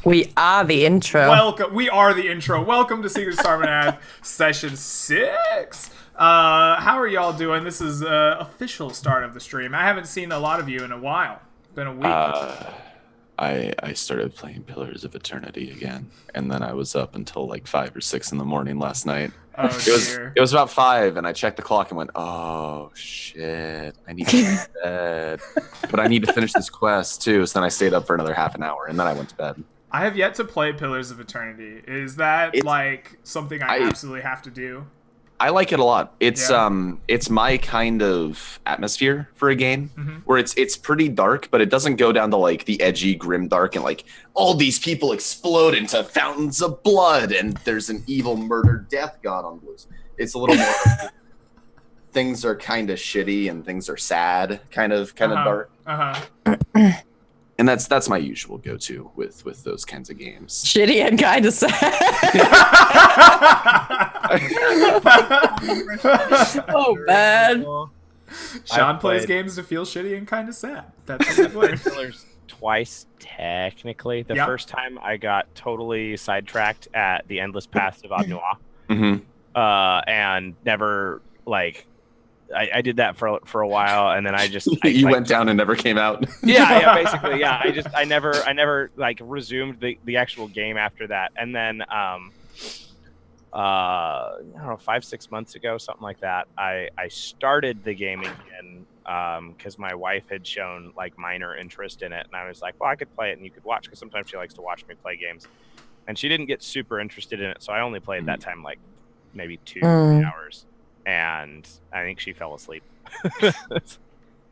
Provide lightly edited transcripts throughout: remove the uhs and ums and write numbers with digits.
We are the intro. Welcome. We are the intro. Welcome to Secret Sarmanath Session 6. How are y'all doing? This is official start of the stream. I haven't seen a lot of you in a while. Been a week. I started playing Pillars of Eternity again, and then I was up until like 5 or 6 in the morning last night. Oh, it was about 5, and I checked the clock and went, "Oh shit, I need to go to bed." But I need to finish this quest too, so then I stayed up for another half an hour, and then I went to bed. I have yet to play Pillars of Eternity. Is that like something I absolutely have to do? I like it a lot. It's my kind of atmosphere for a game where it's pretty dark, but it doesn't go down to like the edgy, grim dark and like all these people explode into fountains of blood and there's an evil murder death god on loose. It's a little more things are kind of shitty and things are sad, kind of dark. And that's my usual go-to with those kinds of games. Shitty and kind of sad. Oh, man. Sean plays games to feel shitty and kind of sad. That's what I played. Pillars twice, technically. The first time I got totally sidetracked at the endless paths of Abnois. And never, like... I did that for a while, and then I just you went down and never came out. yeah, basically, yeah. I never like resumed the actual game after that, and then I don't know, 5-6 months ago, something like that. I started the game again because my wife had shown like minor interest in it, and I was like, well, I could play it and you could watch, because sometimes she likes to watch me play games, and she didn't get super interested in it, so I only played that time like maybe 2 hours. And I think she fell asleep.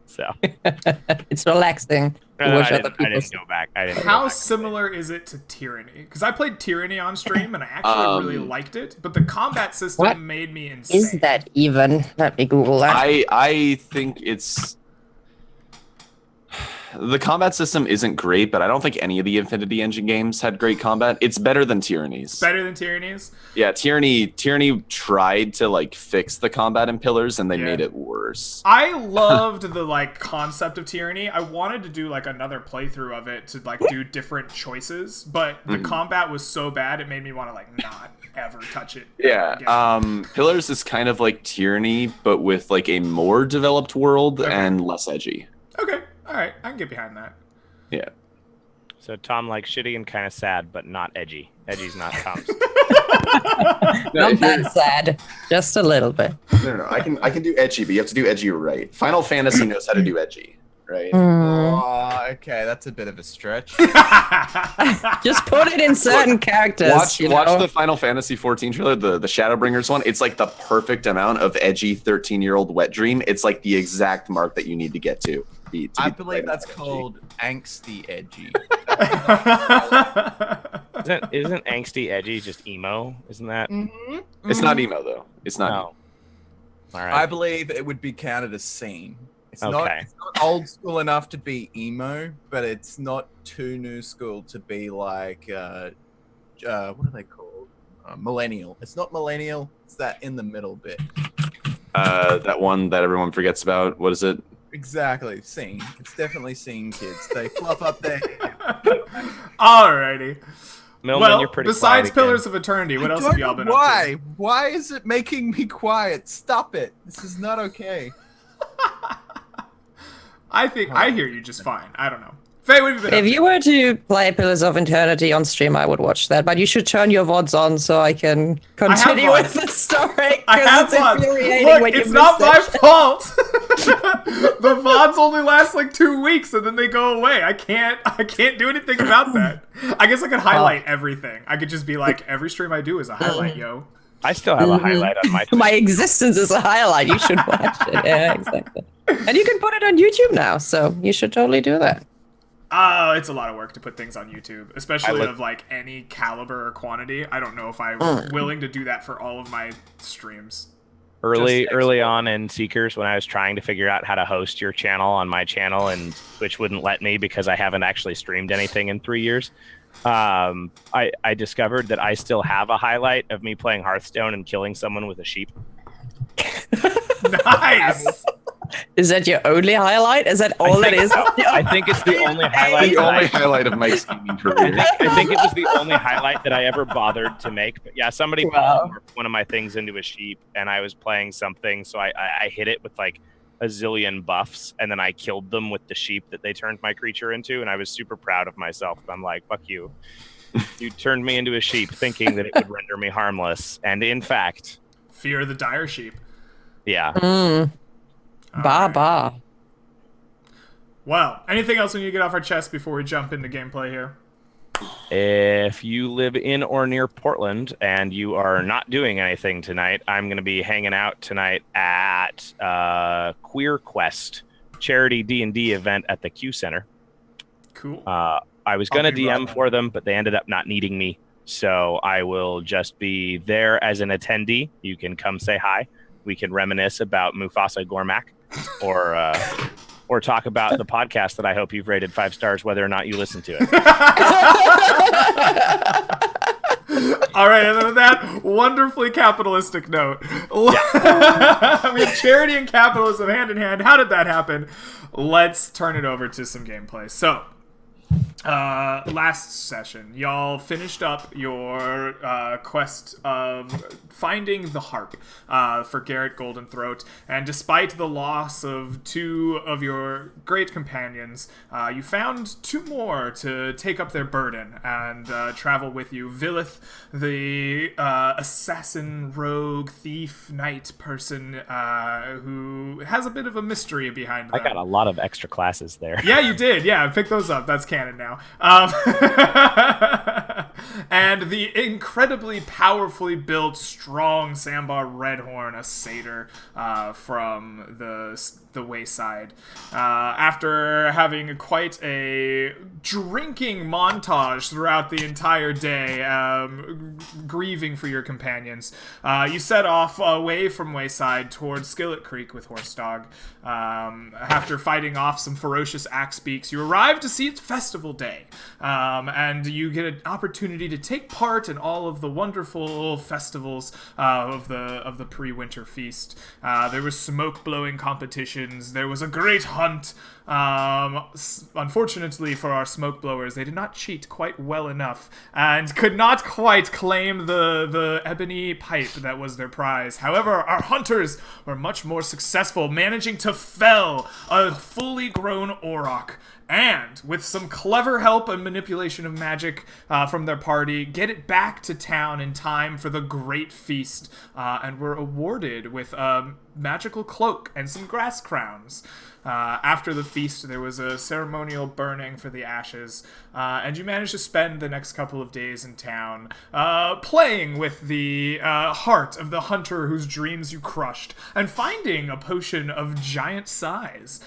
So it's relaxing. I didn't go back. How similar is it to Tyranny? Because I played Tyranny on stream and I actually really liked it, but the combat system made me insane. Is that even? Let me Google that. I think it's... The combat system isn't great, but I don't think any of the Infinity Engine games had great combat. It's better than Tyranny's. Better than Tyranny's? Yeah, Tyranny tried to like fix the combat in Pillars, and they made it worse. I loved the like concept of Tyranny. I wanted to do like another playthrough of it to like do different choices, but the combat was so bad it made me want to like not ever touch it. Yeah, Pillars is kind of like Tyranny, but with like a more developed world and less edgy. Okay. All right, I can get behind that. Yeah. So Tom likes shitty and kind of sad, but not edgy. Edgy's not Tom's. Not that sad, just a little bit. No. I can do edgy, but you have to do edgy right. Final Fantasy knows how to do edgy, right? Oh, okay, that's a bit of a stretch. Just put it in certain characters. Watch the Final Fantasy 14 trailer, the Shadowbringers one. It's like the perfect amount of edgy 13-year-old wet dream. It's like the exact mark that you need to get to. I believe that's called angsty edgy. Isn't angsty edgy just emo? Isn't that? It's not emo though. It's not. No. All right. I believe it would be counted as scene. It's not old school enough to be emo, but it's not too new school to be like what are they called? Millennial. It's not millennial. It's that in the middle bit. That one that everyone forgets about. What is it? Exactly, scene. It's definitely scene, kids. They fluff up their hair. Alrighty. Millman, you're pretty besides quiet Pillars of Eternity, what else have y'all been up to? Why is it making me quiet? Stop it. This is not okay. I hear you just fine. I don't know. Faye, what have you been up If to? you were to play Pillars of Eternity on stream, I would watch that. But you should turn your VODs on so I can continue with the story. I have it's VODs. infuriating Look, when you it's not miss my it. fault. The VODs only last like 2 weeks and then they go away. I can't do anything about that. I guess I could highlight everything. I could just be like, every stream I do is a highlight, yo. I still have a highlight on my Twitch. My existence is a highlight. You should watch it. Yeah, exactly. And you can put it on YouTube now, so you should totally do that. Oh, it's a lot of work to put things on YouTube, especially of like any caliber or quantity. I don't know if I'm willing to do that for all of my streams. Early on in Seekers, when I was trying to figure out how to host your channel on my channel, and Twitch wouldn't let me because I haven't actually streamed anything in 3 years, I discovered that I still have a highlight of me playing Hearthstone and killing someone with a sheep. Nice. Is that your only highlight? Is that all it is? I think it's the only highlight. The only highlight of Mike's gaming career. I think it was the only highlight that I ever bothered to make. But yeah, somebody pulled one of my things into a sheep, and I was playing something, so I hit it with like a zillion buffs, and then I killed them with the sheep that they turned my creature into, and I was super proud of myself. I'm like, fuck you. You turned me into a sheep thinking that it would render me harmless, and in fact... Fear the dire sheep. Yeah. Ba. Well, anything else we need to get off our chest before we jump into gameplay here? If you live in or near Portland and you are not doing anything tonight, I'm going to be hanging out tonight at Queer Quest charity D&D event at the Q Center. Cool. I was going to DM for them, but they ended up not needing me. So I will just be there as an attendee. You can come say hi. We can reminisce about Mufasa Gormak or talk about the podcast that I hope you've rated 5 stars, whether or not you listen to it. All right, and then on that wonderfully capitalistic note, we have charity and capitalism hand in hand. How did that happen? Let's turn it over to some gameplay. So, last session, y'all finished up your quest of finding the harp for Garrett Goldenthroat, and despite the loss of 2 of your great companions, you found 2 more to take up their burden and travel with you. Villith, the assassin, rogue, thief, knight person who has a bit of a mystery behind them. I got a lot of extra classes there. Yeah, you did. Yeah, pick those up. That's canon now. And the incredibly powerfully built, strong Sambar Redhorn, a satyr from the wayside. After having quite a drinking montage throughout the entire day, grieving for your companions, you set off away from Wayside towards Skillet Creek with Horsedog. After fighting off some ferocious axe beaks, you arrive to see it's festival day, and you get an opportunity to take part in all of the wonderful festivals of the pre-winter feast. There was smoke blowing competitions. There was a great hunt. Unfortunately for our smoke blowers, they did not cheat quite well enough and could not quite claim the ebony pipe that was their prize. However, our hunters were much more successful, managing to fell a fully grown auroch, and with some clever help and manipulation of magic from their party, get it back to town in time for the great feast, and were awarded with a magical cloak and some grass crowns. After the feast, there was a ceremonial burning for the ashes, and you managed to spend the next couple of days in town playing with the heart of the hunter whose dreams you crushed, and finding a potion of giant size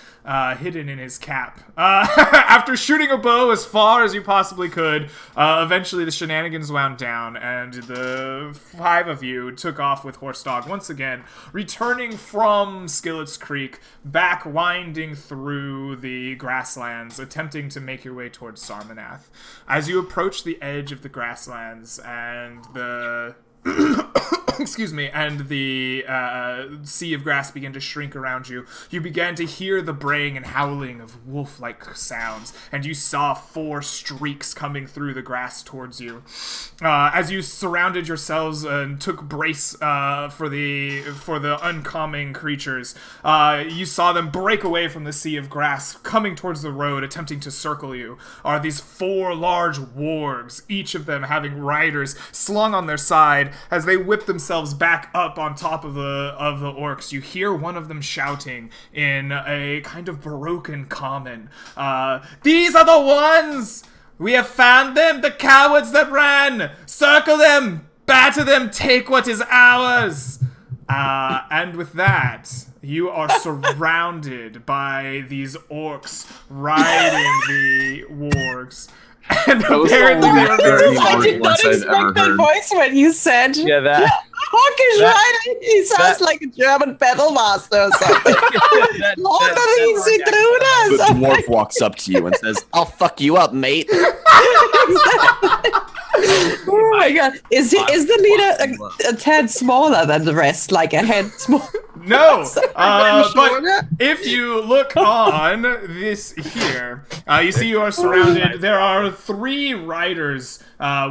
hidden in his cap. After shooting a bow as far as you possibly could, eventually the shenanigans wound down, and the 5 of you took off with Horsedog once again, returning from Skillet's Creek, back winding through the grasslands, attempting to make your way towards Sarmanath. As you approach the edge of the grasslands and the excuse me, and the sea of grass began to shrink around you, you began to hear the braying and howling of wolf-like sounds, and you saw 4 streaks coming through the grass towards you. As you surrounded yourselves and took brace for the oncoming creatures, you saw them break away from the sea of grass, coming towards the road, attempting to circle you. Are these 4 large wargs, each of them having riders slung on their side. As they whip themselves back up on top of the orcs, you hear one of them shouting in a kind of broken common, "These are the ones! We have found them, the cowards that ran! Circle them! Batter them! Take what is ours!" And with that, you are surrounded by these orcs riding the wargs. And apparently they were very I did not expect that voice when you said, Yeah, that. Hawkish rider. He sounds like a German battle master or something. Lord of the Intruders. The dwarf walks up to you and says, "I'll fuck you up, mate." Oh my god. Is the leader a tad smaller than the rest? Like a head small? No, I'm sure but not. if you look on this here, you see you are surrounded. There are 3 riders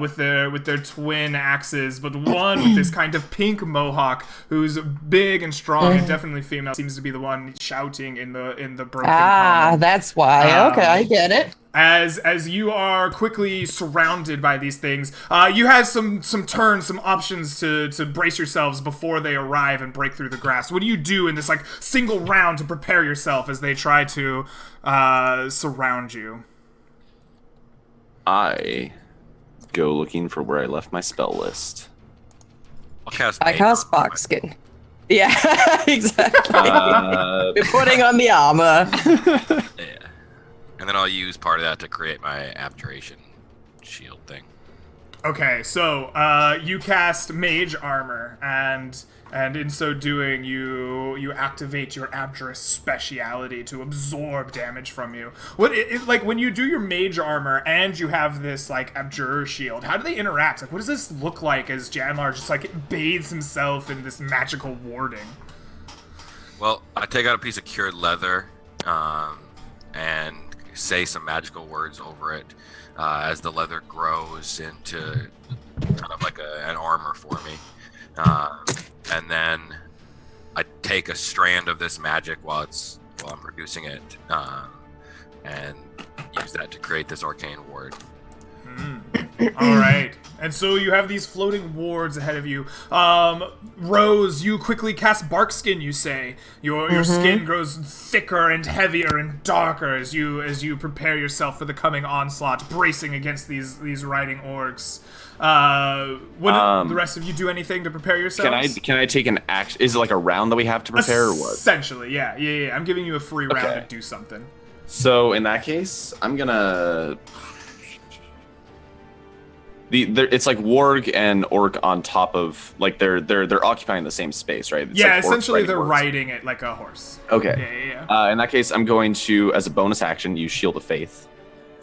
with their twin axes, but one with this kind of pink mohawk, who's big and strong and definitely female, seems to be the one shouting in the broken common. That's why. Okay, I get it. As you are quickly surrounded by these things, you have some turns, some options to brace yourselves before they arrive and break through the grass. What do you do in this like single round to prepare yourself as they try to surround you? I go looking for where I left my spell list. I cast Barkskin. Yeah, exactly. We're putting on the armor. Yeah. And then I'll use part of that to create my abjuration shield thing. Okay, so you cast Mage Armor, and in so doing, you activate your Abjurous speciality to absorb damage from you. Like when you do your Mage Armor and you have this like Abjurer shield, how do they interact? Like, what does this look like as Janlar just like bathes himself in this magical warding? Well, I take out a piece of cured leather, and say some magical words over it as the leather grows into kind of like an armor for me. And then I take a strand of this magic while I'm producing it, and use that to create this arcane ward. All right. And so you have these floating wards ahead of you. Rose, you quickly cast Barkskin, you say. Your skin grows thicker and heavier and darker as you prepare yourself for the coming onslaught, bracing against these riding orcs. The rest of you do anything to prepare yourselves? Can I take an action? Is it like a round that we have to prepare or what? Essentially, yeah. I'm giving you a free round to do something. So in that case, I'm gonna... It's like warg and orc on top of, like, they're occupying the same space, right? It's yeah, like essentially they're orcs. riding it like a horse. Okay. Yeah. In that case, I'm going to, as a bonus action, use Shield of Faith.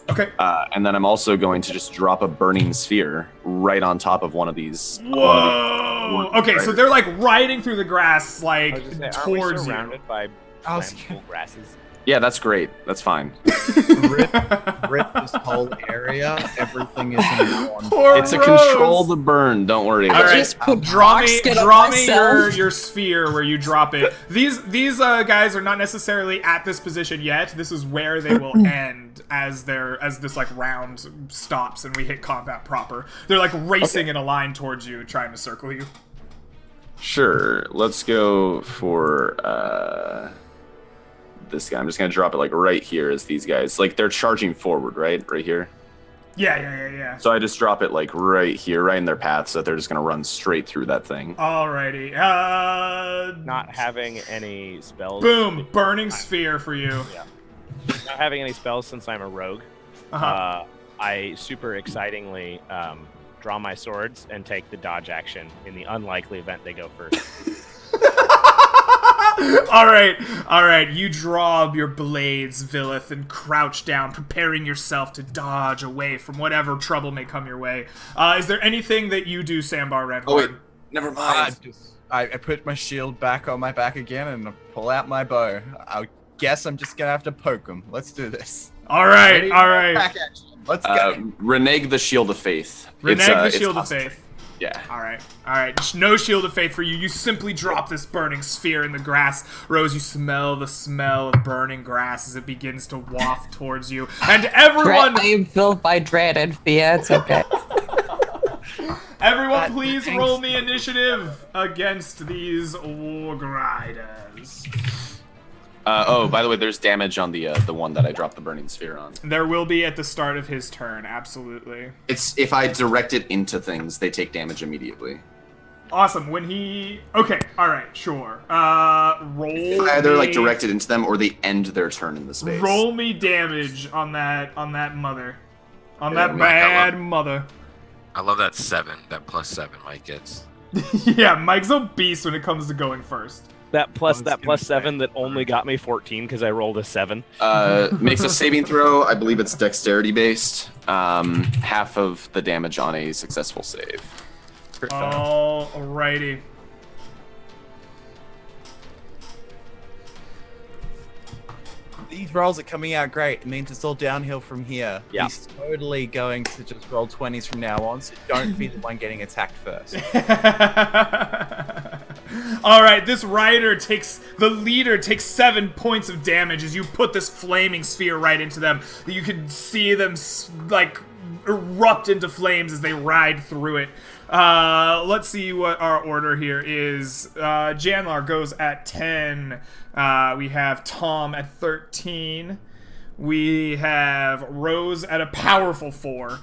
Okay. And then I'm also going to just drop a burning sphere right on top of one of these. Whoa! Okay, so they're like riding through the grass, like Aren't we towards you. surrounded by flammable grasses? Yeah, that's great. That's fine. Rip this whole area. Everything is in one. It's a control the burn. Don't worry. All right, Just put draw me myself. your sphere where you drop it. These guys are not necessarily at this position yet. This is where they will end as this like round stops and we hit combat proper. They're like racing in a line towards you, trying to circle you. Sure. Let's go for this guy. I'm just gonna drop it like right here as these guys. Like they're charging forward, right? Right here. Yeah. So I just drop it like right here, right in their path, so that they're just gonna run straight through that thing. Alrighty. Not having any spells. Boom! Burning sphere for you. Yeah. Not having any spells since I'm a rogue. I super excitingly draw my swords and take the dodge action in the unlikely event they go first. All right. You draw your blades, Villith, and crouch down, preparing yourself to dodge away from whatever trouble may come your way. Is there anything that you do, Sambar Redhorn? Oh wait, never mind. I put my shield back on my back again and pull out my bow. I guess I'm just gonna have to poke him. Let's do this. All right. Back action. Let's go. Renege the Shield of Faith. Renege the Shield of Faith. Yeah. All right. Just no Shield of Faith for you. You simply drop this burning sphere in the grass. Rose, you smell the smell of burning grass as it begins to waft towards you. And everyone... I am filled by dread and fear. It's okay. Everyone, please roll me initiative against these orc riders. By the way, there's damage on the one that I dropped the burning sphere on. There will be at the start of his turn, absolutely. It's if I direct it into things, they take damage immediately. Awesome. When he... Okay, alright, sure. Roll It's either like directed into them or they end their turn in the space. Roll me damage on that mother. On Yeah, that bad mother. I love that 7, that +7 Mike gets. Yeah, Mike's a beast when it comes to going first. That +7 that only got me 14 because I rolled a 7. Makes a saving throw. I believe it's dexterity based. Half of the damage on a successful save. Alrighty. These rolls are coming out great. It means it's all downhill from here. Yeah. He's totally going to just roll 20s from now on, so don't be the one getting attacked first. All right, this the leader takes 7 points of damage as you put this flaming sphere right into them. You can see them like erupt into flames as they ride through it. Let's see what our order here is. Janlar goes at 10. We have Tom at 13. We have Rose at a powerful 4.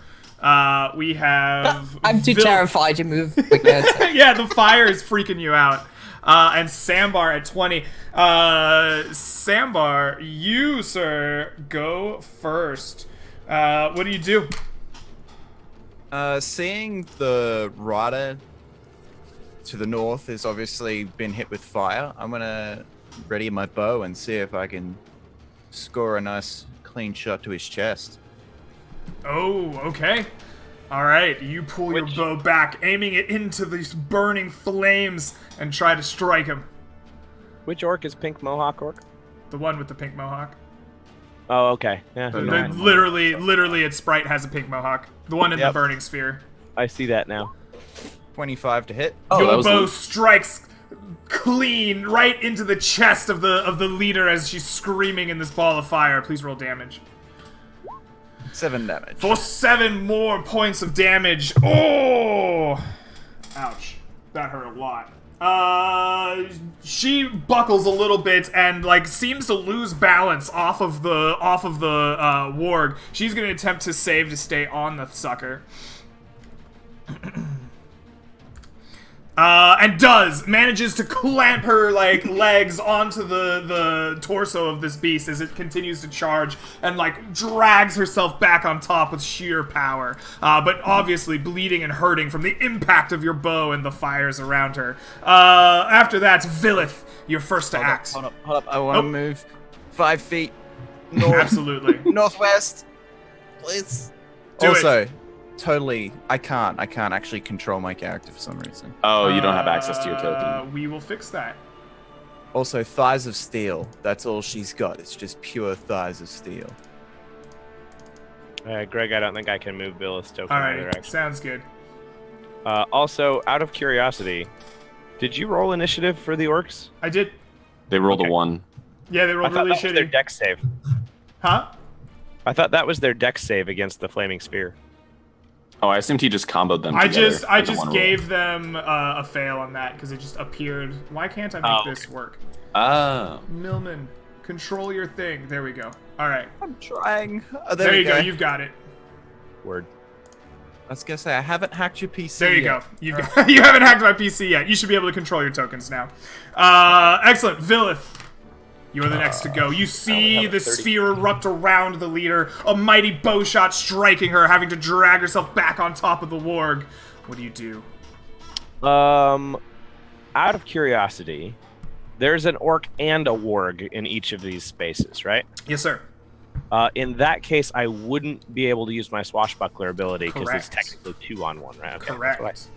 We have... I'm too terrified to move quicker. Yeah, the fire is freaking you out. And Sambar at 20. Sambar, you, sir, go first. What do you do? Seeing the rider to the north has obviously been hit with fire, I'm gonna ready my bow and see if I can score a nice clean shot to his chest. Oh, okay. All right, you pull your bow back, aiming it into these burning flames, and try to strike him. Which orc is Pink Mohawk orc? The one with the pink mohawk. Oh, okay. Yeah. Literally, its sprite has a pink mohawk. The one in the burning sphere. I see that now. 25 to hit. Your bow strikes clean right into the chest of the leader as she's screaming in this ball of fire. Please roll damage. 7 damage. For 7 more points of damage. Oh! Ouch. That hurt a lot. She buckles a little bit and like seems to lose balance off of the warg. She's gonna attempt to save to stay on the sucker. And manages to clamp her like legs onto the torso of this beast as it continues to charge and like drags herself back on top with sheer power, but obviously bleeding and hurting from the impact of your bow and the fires around her. After that, Villith, you're first to act. Hold up. I want to move 5 feet north. Absolutely. Northwest. Please. Do it. Totally, I can't actually control my character for some reason. Oh, you don't have access to your token. We will fix that. Also, thighs of steel. That's all she's got. It's just pure thighs of steel. Greg, I don't think I can move Billith's token either, Alright, actually. sounds good. Also, out of curiosity, did you roll initiative for the orcs? I did. They rolled a 1. Yeah, they I rolled thought really that was their shitty. dex save. Huh? I thought that was their dex save against the flaming spear. Oh, I assumed he just comboed them I together. just gave them a fail on that because it just appeared. Why can't I make this work? Oh. Millman, control your thing. There we go. All right. I'm trying. There you go. You've got it. Word. I was gonna say, I haven't hacked your PC There you yet. go. You haven't hacked my PC yet. You should be able to control your tokens now. Excellent. Villith, you are the next to go. You see the sphere erupt around the leader, a mighty bow shot striking her, having to drag herself back on top of the warg. What do you do? Out of curiosity, there's an orc and a warg in each of these spaces, right? Yes, sir. In that case, I wouldn't be able to use my swashbuckler ability because it's Correct. technically 2-on-1, right? Okay, Correct. that's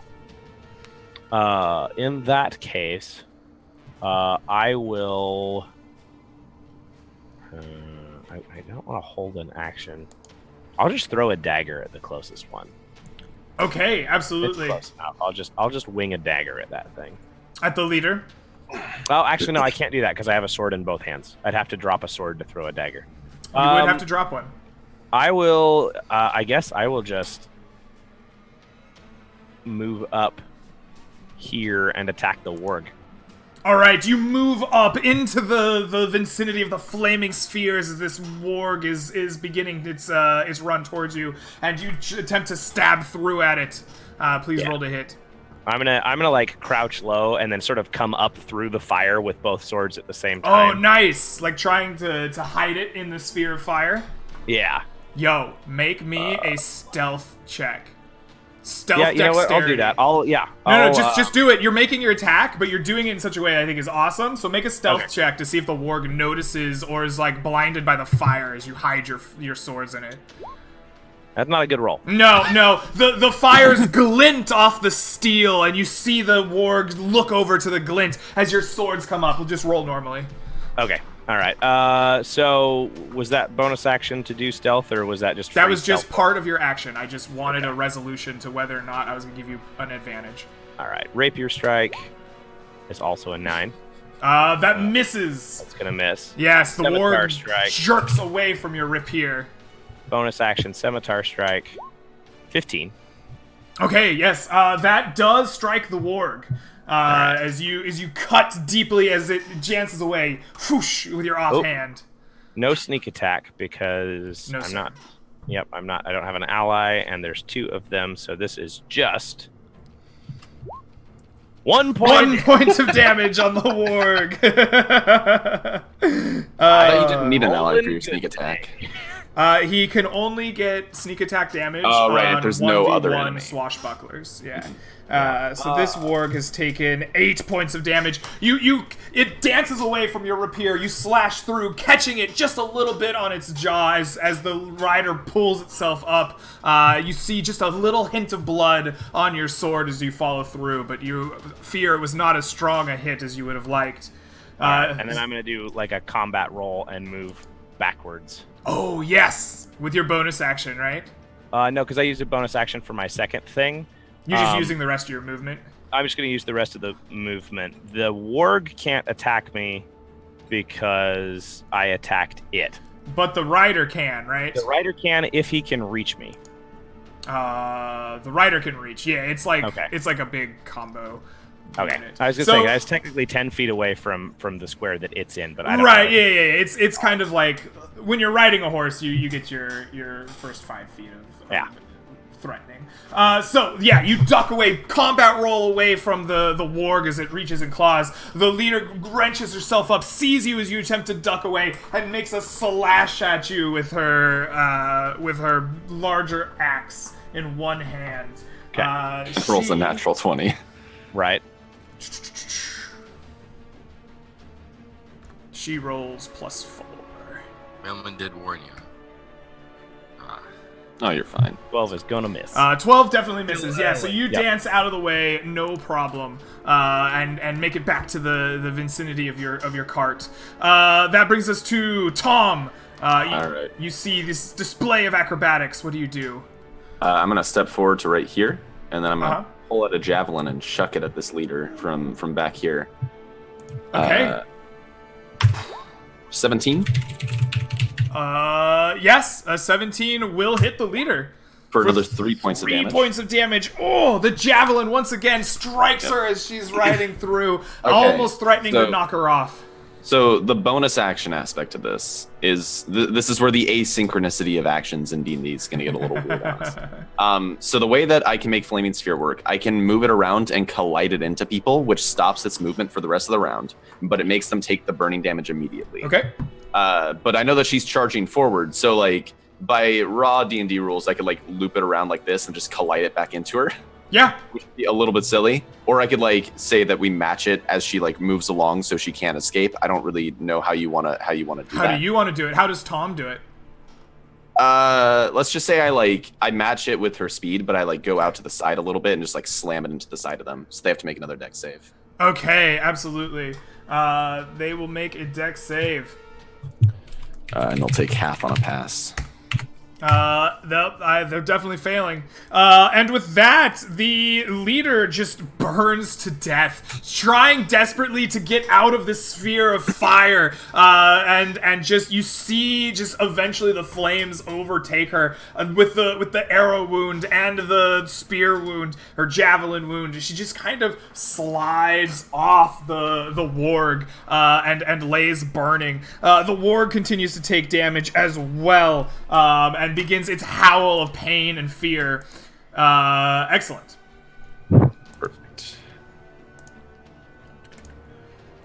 what in that case, I will... I don't want to hold an action. I'll just throw a dagger at the closest one. Okay, absolutely. It's close enough. I'll just wing a dagger at that thing. At the leader. Well, actually, no, I can't do that because I have a sword in both hands. I'd have to drop a sword to throw a dagger. You would have to drop one. I will. I guess I will just move up here and attack the warg. All right, you move up into the vicinity of the flaming spheres as this warg is beginning its run towards you, and you attempt to stab through at it. Please roll to hit. I'm gonna like crouch low and then sort of come up through the fire with both swords at the same Oh, time. nice! Like trying to hide it in the sphere of fire. Yeah. Yo, make me a stealth check. Stealth Yeah, you know what? I'll do dexterity. that. No, just do it. You're making your attack, but you're doing it in such a way I think is awesome. So make a stealth check to see if the warg notices or is like blinded by the fire as you hide your swords in it. That's not a good roll. No. The fires glint off the steel, and you see the warg look over to the glint as your swords come up. We'll just roll normally. Okay. All right. So was that bonus action to do stealth, or was that just that was just stealth? part of your action? I just wanted a resolution to whether or not I was going to give you an advantage. All right. Rapier strike is also a 9. That misses. That's gonna miss. Yes, the Scimitar warg strike. jerks away from your rapier. Bonus action scimitar strike. 15. Okay, yes, that does strike the warg. As you cut deeply as it jances away, whoosh, with your offhand. No sneak attack because I'm not. Yep, I'm not. I don't have an ally, and there's 2 of them, so this is just 1 point. 1 point of damage on the warg. You didn't need an ally for your sneak attack. He can only get sneak attack damage Oh, right. on There's no 1v1 other enemy. swashbucklers. Yeah. So this warg has taken 8 points of damage. It dances away from your rapier. You slash through, catching it just a little bit on its jaw as the rider pulls itself up. You see just a little hint of blood on your sword as you follow through, but you fear it was not as strong a hit as you would have liked. And then I'm gonna do like a combat roll and move backwards. Oh yes, with your bonus action, right? No, because I used a bonus action for my second thing. You're just using the rest of your movement. I'm just going to use the rest of the movement. The warg can't attack me because I attacked it. But the rider can, right? The rider can if he can reach me. The rider can reach. Yeah, it's like a big combo. Okay. unit. I was going to say I was technically 10 feet away from the square that it's in, but I don't Right, know. yeah. It's kind of like when you're riding a horse, you get your first 5 feet of threatening. So yeah, you duck away, combat roll away from the warg as it reaches and claws. The leader wrenches herself up, sees you as you attempt to duck away, and makes a slash at you with her larger axe in one hand. Okay. Rolls a natural 20. Right. She rolls +4. Millman did warn you. Oh, you're fine. 12 is going to miss. 12 definitely misses. Yeah, so you dance out of the way, no problem, and make it back to the vicinity of your cart. That brings us to Tom. Alright. You see this display of acrobatics. What do you do? I'm gonna step forward to right here, and then I'm gonna Uh-huh. pull out a javelin and chuck it at this leader from back here. Okay. 17 Yes, a 17 will hit the leader. for another 3 points of 3 damage. points of damage. Oh, the javelin once again strikes her as she's riding through, almost threatening to knock her off. So the bonus action aspect of this is this is where the asynchronicity of actions in D&D is going to get a little weird on us. So the way that I can make Flaming Sphere work, I can move it around and collide it into people, which stops its movement for the rest of the round, but it makes them take the burning damage immediately. Okay. But I know that she's charging forward, so like by raw D&D rules, I could like loop it around like this and just collide it back into her. Yeah. Which would be a little bit silly. Or I could like say that we match it as she like moves along so she can't escape. I don't really know how you wanna do that. How do you want to do it? How does Tom do it? Let's just say I match it with her speed, but I like go out to the side a little bit and just like slam it into the side of them. So they have to make another dex save. Okay, absolutely. They will make a dex save. And they'll take half on a pass. They're definitely failing. And with that, the leader just burns to death, trying desperately to get out of this sphere of fire. And just you see, just eventually the flames overtake her with the arrow wound and the spear wound, her javelin wound. She just kind of slides off the warg and lays burning. The warg continues to take damage as well. And begins its howl of pain and fear. Excellent. Perfect.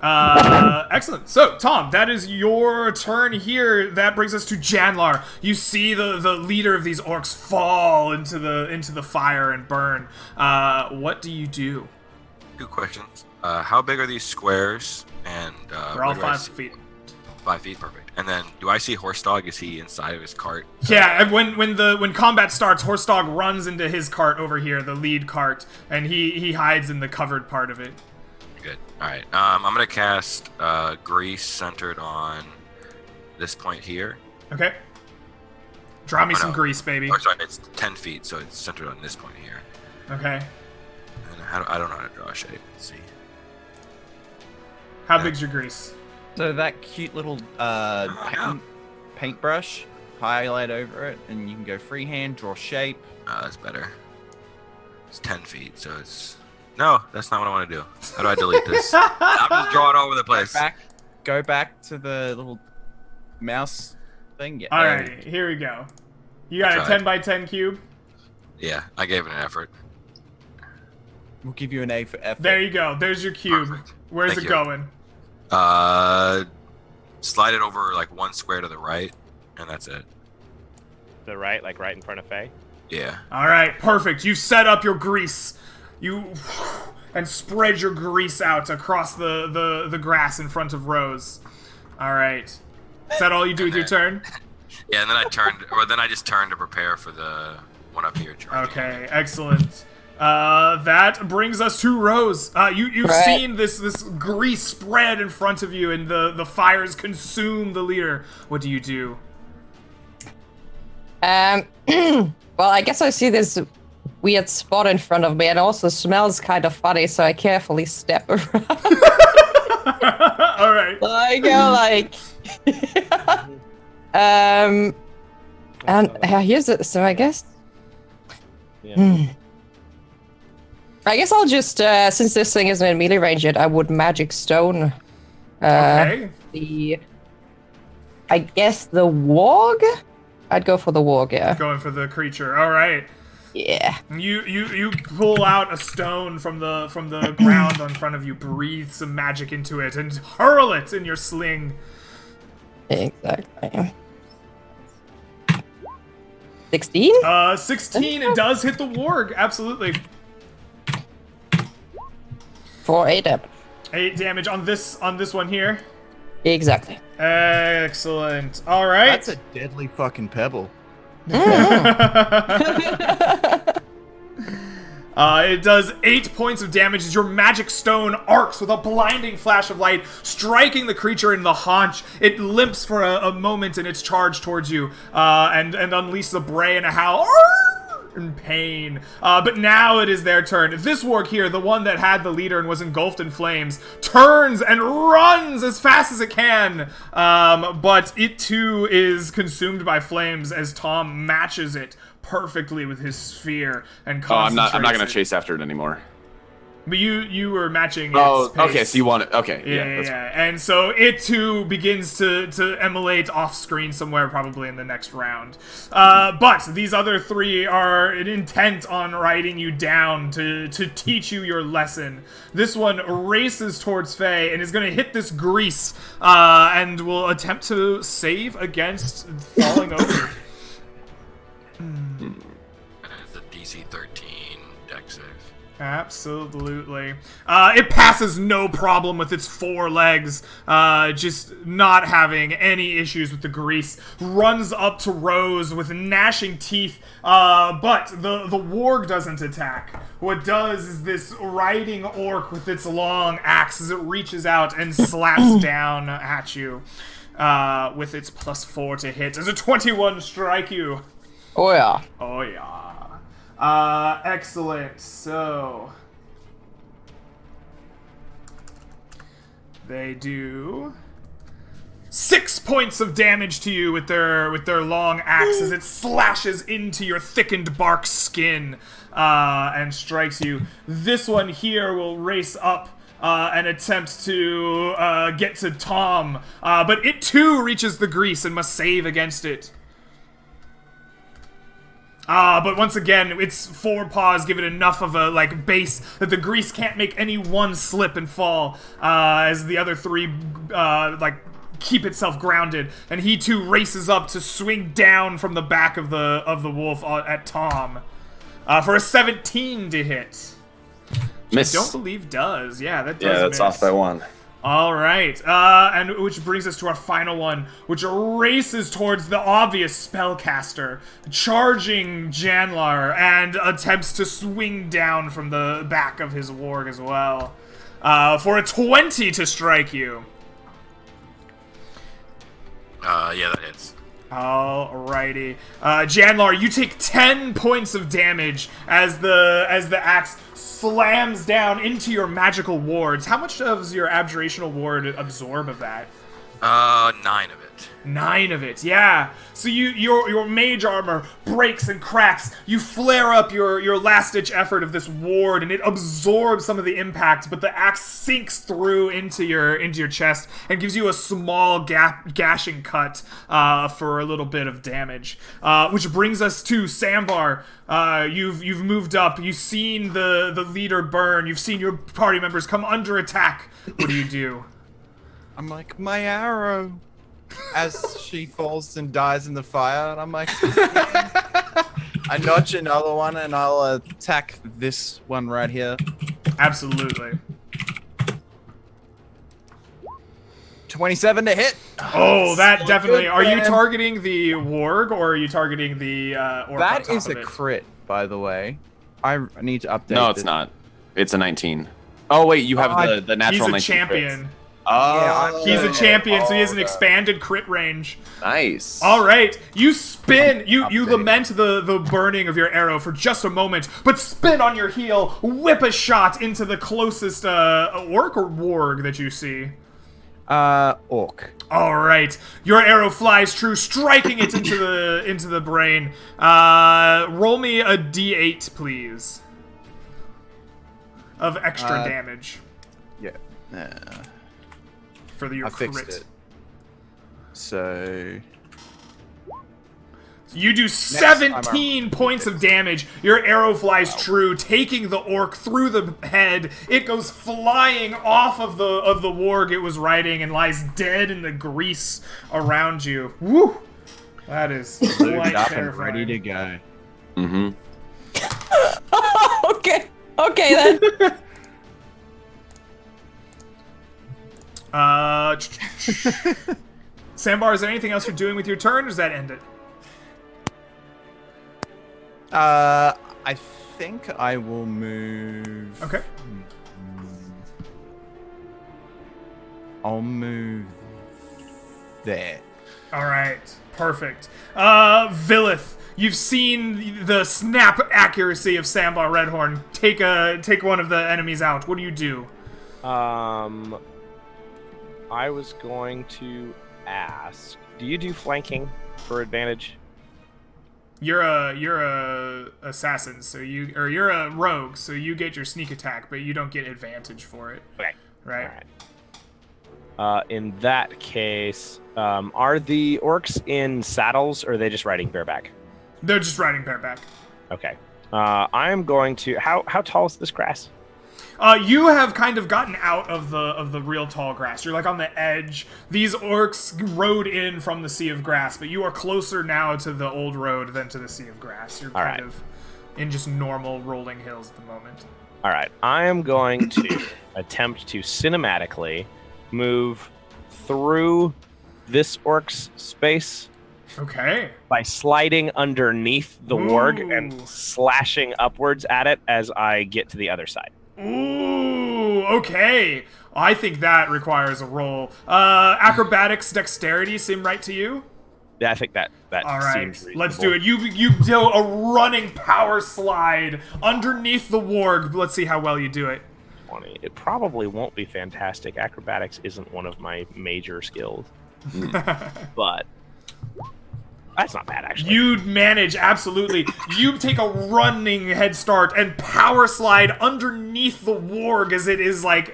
Excellent. So, Tom, that is your turn here. That brings us to Janlar. You see the leader of these orcs fall into the fire and burn. What do you do? 2 questions. How big are these squares? And They're all 5 feet. 5 feet, perfect. And then, do I see Horse Dog? Is he inside of his cart? Yeah, and when combat starts, Horse Dog runs into his cart over here, the lead cart, and he hides in the covered part of it. good. All right. I'm gonna cast grease centered on this point here. Okay. Draw me some grease, baby. Oh, sorry, it's 10 feet, so it's centered on this point here. Okay. And I don't know how to draw a shape. Let's see. How big's your grease? So that cute little paintbrush, highlight over it, and you can go freehand, draw shape. That's better. It's 10 feet, so it's... No, that's not what I want to do. How do I delete this? I'm just drawing all over the place. Go back to the little mouse thing. Yeah. All right, here we go. You got a 10 by 10 cube? Yeah, I gave it an effort. We'll give you an A for effort. There you go. There's your cube. Perfect. Where's Thank it you. going? Slide it over like 1 square to the right, and that's it. The right, like right in front of Faye. Yeah. All right, perfect. You set up your grease. And spread your grease out across the grass in front of Rose. All right. Is that all you do with your turn? Yeah, and then I just turned to prepare for the one up here. Okay, excellent. That brings us to Rose. You've seen this grease spread in front of you, and the fires consume the leader. What do you do? Well, I guess I see this weird spot in front of me, and it also smells kind of funny, so I carefully step around. All right. I go like, and here's it. So I guess, I guess I'll just since this thing isn't in melee range yet, I would magic stone. Okay. I guess the warg. I'd go for the warg. Yeah. Going for the creature. All right. Yeah. You pull out a stone from the ground in front of you, breathe some magic into it, and hurl it in your sling. Exactly. 16? 16. It does hit the warg. Absolutely. For 8 damage. 8 damage on this one here. Exactly. Excellent. All right. That's a deadly fucking pebble. It does 8 points of damage as your magic stone arcs with a blinding flash of light, striking the creature in the haunch. It limps for a moment in its charge towards you, and unleashes a bray and a howl in pain. But now it is their turn. This warg here, the one that had the leader and was engulfed in flames, turns and runs as fast as it can. But it too is consumed by flames as Tom matches it perfectly with his sphere and concentrates. I'm not gonna chase after it anymore. But you were matching its pace. Okay, so you want it. Okay, Yeah. And so it too begins to emulate off screen somewhere, probably in the next round. But these other three are intent on riding you down to teach you your lesson. This one races towards Faye and is going to hit this grease and will attempt to save against falling over. It's a DC 13 dex save. Absolutely. It passes no problem with its 4 legs, just not having any issues with the grease. Runs up to Rose with gnashing teeth, but the warg doesn't attack. What does is this riding orc with its long axe as it reaches out and slaps down at you with its +4 to hit. Does a 21 strike you? Oh yeah. Oh yeah. Excellent. So they do 6 points of damage to you with their long axe as it slashes into your thickened bark skin and strikes you. This one here will race up and attempt to get to Tom, but it too reaches the grease and must save against it. But once again, its forepaws give it enough of a, base that the grease can't make any one slip and fall, as the other three, keep itself grounded. And he too races up to swing down from the back of the wolf at Tom, for a 17 to hit. Miss. I don't believe does. Yeah, that does Yeah, that's miss. off by 1. All right, and which brings us to our final one, which races towards the obvious spellcaster, charging Janlar, and attempts to swing down from the back of his warg as well. for a 20 to strike you. Yeah, that hits. Alrighty. Janlar, you take 10 points of damage as the axe slams down into your magical wards. How much does your abjurational ward absorb of that? 9 of it. 9 of it, yeah. So your mage armor breaks and cracks. You flare up your last-ditch effort of this ward, and it absorbs some of the impact, but the axe sinks through into your chest and gives you a small gashing cut for a little bit of damage. Which brings us to Sambar. You've moved up. You've seen the leader burn. You've seen your party members come under attack. What do you do? I'm like, my arrow. As she falls and dies in the fire, and I'm like, I notch another one, and I'll attack this one right here. Absolutely. 27 to hit. Oh, that So definitely. good, Are you man. targeting the warg, or are you targeting the orc on That top is of a it? crit, by the way. I need to update. No, it's this. not. It's a 19. Oh wait, you have the natural He's a 19 champion. crits. Oh, He's a champion, so he has an okay. expanded crit range. Nice. All right, you spin. You Update. lament the burning of your arrow for just a moment, but spin on your heel, whip a shot into the closest orc or warg that you see. Orc. All right, your arrow flies true, striking it into the brain. Roll me a d8, please, of extra damage Yeah. for your I fixed crit. it. So You do time 17 points of damage. Your arrow flies true, taking the orc through the head. It goes flying off of the warg it was riding and lies dead in the grease around you. Woo! That is quite up and terrifying. ready to go. Mm-hmm. Okay. Okay then. Sambar, is there anything else you're doing with your turn, or does that end it? I think I will move. Okay. I'll move there. All right, perfect. Villith, you've seen the snap accuracy of Sambar Redhorn take one of the enemies out. What do you do? I was going to ask, do you do flanking for advantage? You're a assassin, so you're a rogue, so you get your sneak attack, but you don't get advantage for it. Okay. Right. All right. In that case, are the orcs in saddles, or are they just riding bareback? They're just riding bareback. Okay. I am going to. How tall is this grass? You have kind of gotten out of the real tall grass. You're like on the edge. These orcs rode in from the sea of grass, but you are closer now to the old road than to the sea of grass. You're kind of in just normal rolling hills at the moment. All right. I am going to attempt to cinematically move through this orc's space Okay. by sliding underneath the warg Ooh. and slashing upwards at it as I get to the other side. Ooh, okay. I think that requires a roll. Acrobatics, dexterity seem right to you? Yeah, I think that All right, seems reasonable. let's do it. You do a running power slide underneath the warg. Let's see how well you do it. 20. It probably won't be fantastic. Acrobatics isn't one of my major skills. But that's not bad, actually. You manage, absolutely. You take a running head start and power slide underneath the warg as it is like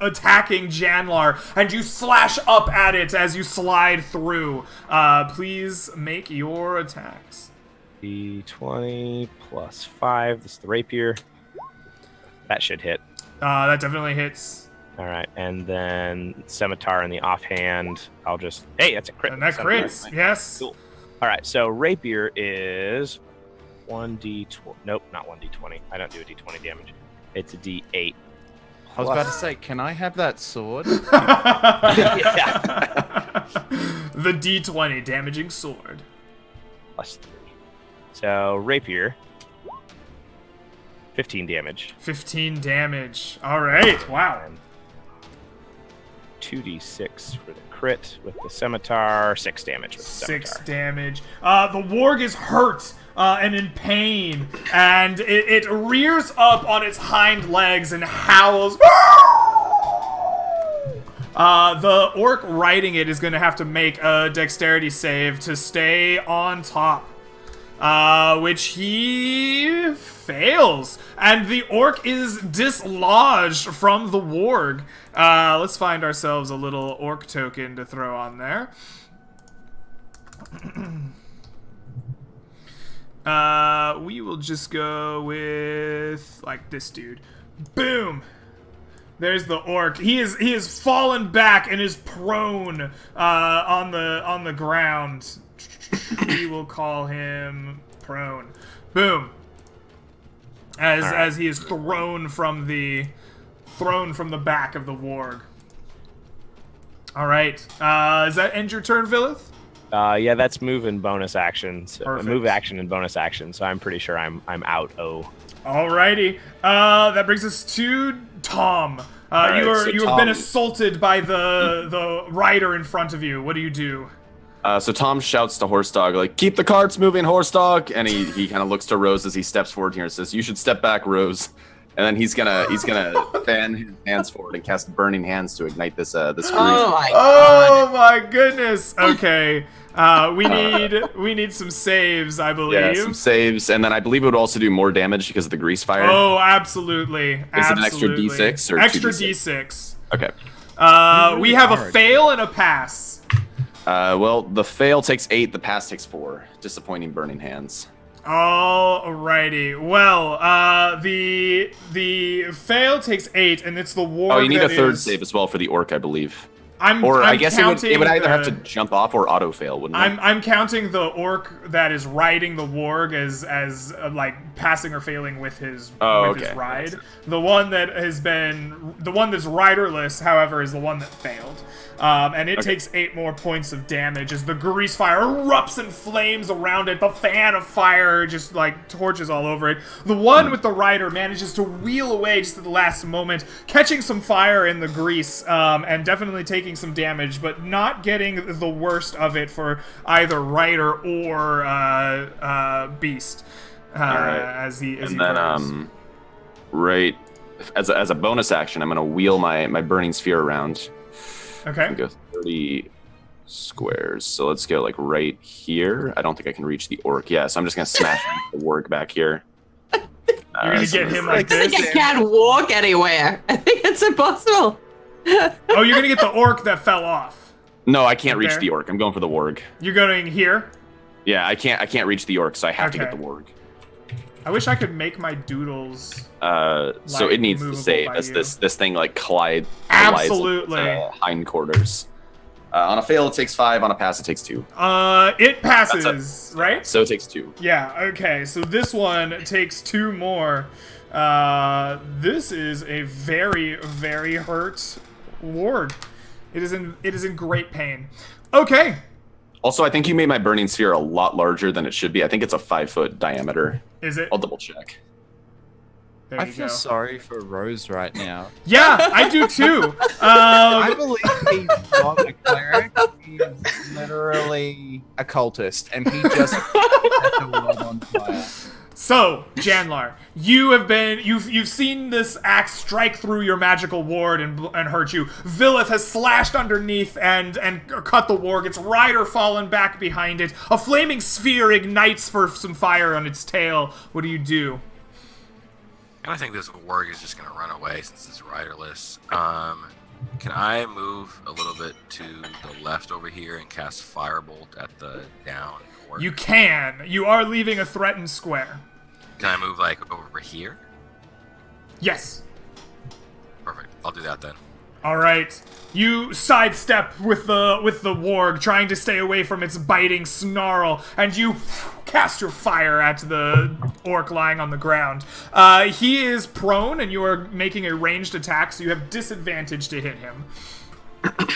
attacking Janlar, and you slash up at it as you slide through. Please make your attacks. D20 plus 5. This is the rapier. That should hit. That definitely hits. All right, and then scimitar in the offhand. I'll just... Hey, that's a crit. And that Scimitar. crits, yes. Cool. All right, so rapier is 1d20. Nope, not 1d20. I don't do a d20 damage. It's a d8. I was about to say, can I have that sword? Yeah. The D20 damaging sword. Plus 3. So rapier, 15 damage. 15 damage. All right. Wow. 2d6 for the crit with the scimitar, 6 damage with the scimitar. 6 damage. The warg is hurt and in pain, and it rears up on its hind legs and howls. The orc riding it is going to have to make a dexterity save to stay on top, which he fails, and the orc is dislodged from the warg. Let's find ourselves a little orc token to throw on there. We will just go with like this dude. Boom. There's the orc. He is fallen back and is prone on the ground. We will call him prone. Boom. As he is thrown from the back of the warg. All right. Does that end your turn, Villith? Yeah, that's move and bonus actions. Perfect. Move action and bonus action. So I'm pretty sure I'm out. Alrighty. That brings us to Tom. right, you so have Tom- been assaulted by the rider in front of you. What do you do? So Tom shouts to Horse Dog, like, keep the carts moving, Horse Dog. And he kind of looks to Rose as he steps forward here and says, you should step back, Rose. And then he's gonna fan his hands forward and cast Burning Hands to ignite this Oh grease. my Oh my goodness. Okay. We need some saves, I believe. Yeah, some saves, and then I believe it would also do more damage because of the grease fire. Oh, absolutely. Is it an extra D6 or extra 2d6? D6? Okay. We have a fail and a pass. Well, the fail takes 8, the pass takes 4. Disappointing Burning Hands. Alrighty. Well, the fail takes 8, and it's the warg. Oh, you need a third is... save as well for the orc, I believe. I guess it would either have to jump off or auto fail, wouldn't it? I'm counting the orc that is riding the warg as like passing or failing with his his ride. The one that's riderless, however, is the one that failed. And it takes 8 more points of damage as the grease fire erupts and flames around it. The fan of fire just like torches all over it. The one with the rider manages to wheel away just at the last moment, catching some fire in the grease, and definitely taking some damage, but not getting the worst of it for either rider or beast. As he burns. Right, as a bonus action, I'm gonna wheel my burning sphere around. Okay. Go 30 squares. So let's go like right here. I don't think I can reach the orc. Yeah, so I'm just gonna smash the warg back here. You're gonna get him like I this? think I can't walk anywhere. I think it's impossible. Oh, you're gonna get the orc that fell off. No, I can't reach there. the orc. I'm going for the warg. You're going here? Yeah, I can't reach the orc, so I have to get the warg. I wish I could make my doodles. So it needs to movable save by as you. this thing like collides Absolutely. hindquarters. On a fail, it takes 5. On a pass, it takes 2. It passes, right? So it takes 2. Yeah, okay, so this one takes 2 more. This is a very, very hurt ward. It is in great pain. Okay. Also, I think you made my burning sphere a lot larger than it should be. I think it's a 5-foot diameter. Is it? I'll double check. There I you feel go. sorry for Rose right now. Yeah, I do too. I believe he's not a cleric. He's literally a cultist, and he just set the world on fire. So, Janlar, you've seen this axe strike through your magical ward and hurt you. Villith has slashed underneath and cut the warg. Its rider fallen back behind it. A flaming sphere ignites for some fire on its tail. What do you do? I think this warg is just gonna run away since it's riderless. Can I move a little bit to the left over here and cast Firebolt at the down orc? You can. You are leaving a threatened square. Can I move like over here? Yes. Perfect. I'll do that then. All right. You sidestep with the warg, trying to stay away from its biting snarl, and you cast your fire at the orc lying on the ground. He is prone, and you are making a ranged attack, so you have disadvantage to hit him. I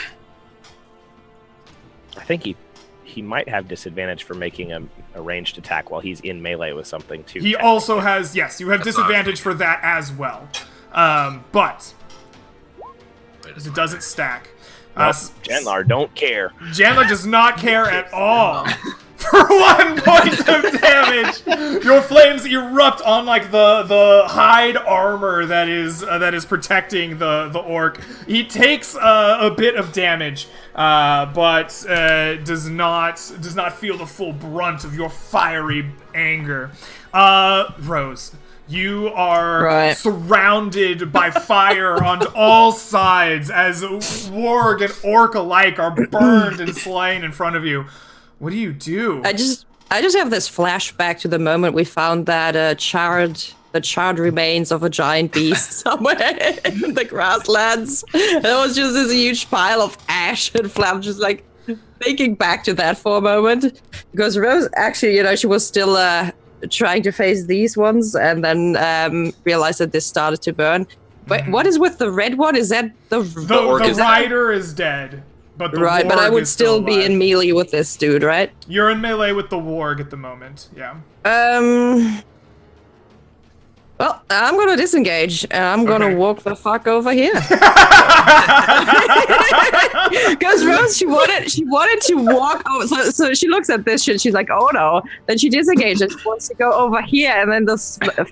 think he might have disadvantage for making a ranged attack while he's in melee with something too. He also has, yes, you have That's disadvantage not- for that as well. But it doesn't stack. Janlar don't care. Janlar does not care at all. For 1 point of damage, your flames erupt on like the hide armor that is protecting the orc. He takes a bit of damage, but does not feel the full brunt of your fiery anger. Rose, you are surrounded by fire on all sides as warg and orc alike are burned and slain in front of you. What do you do? I just have this flashback to the moment we found that charred remains of a giant beast somewhere in the grasslands. And it was just this huge pile of ash and flames, just like thinking back to that for a moment. Because Rose actually, she was still trying to face these ones and then realized that this started to burn. But what is with the red one? Is that the rider is dead. But but I would still be in melee with this dude, right? You're in melee with the warg at the moment, yeah. Well, I'm gonna disengage, and I'm gonna walk the fuck over here. Because Rose, she wanted to walk over, so she looks at this shit, she's like, oh no. Then she disengages, and she wants to go over here, and then the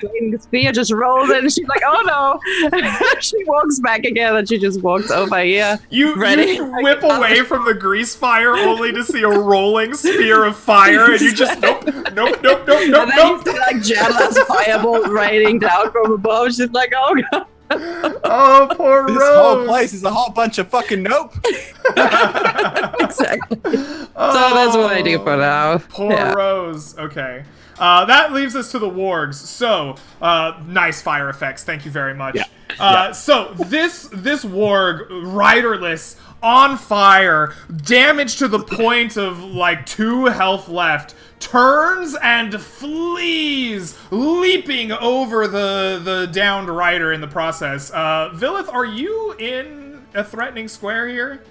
flaming spear just rolls in, and she's like, oh no. She walks back again, and she just walks over here. You whip away from the grease fire only to see a rolling spear of fire, and you just, nope. And then you see like Janlar's firebolt raining down from above. She's like, oh god. Oh, poor Rose. This whole place is a whole bunch of fucking nope. Exactly. So that's what I do for now. Poor Rose. Okay. That leaves us to the wargs. So, nice fire effects. Thank you very much. So, this warg, riderless, on fire, damaged to the point of, like, 2 health left, turns and flees, leaping over the downed rider in the process. Villith, are you in a threatening square here?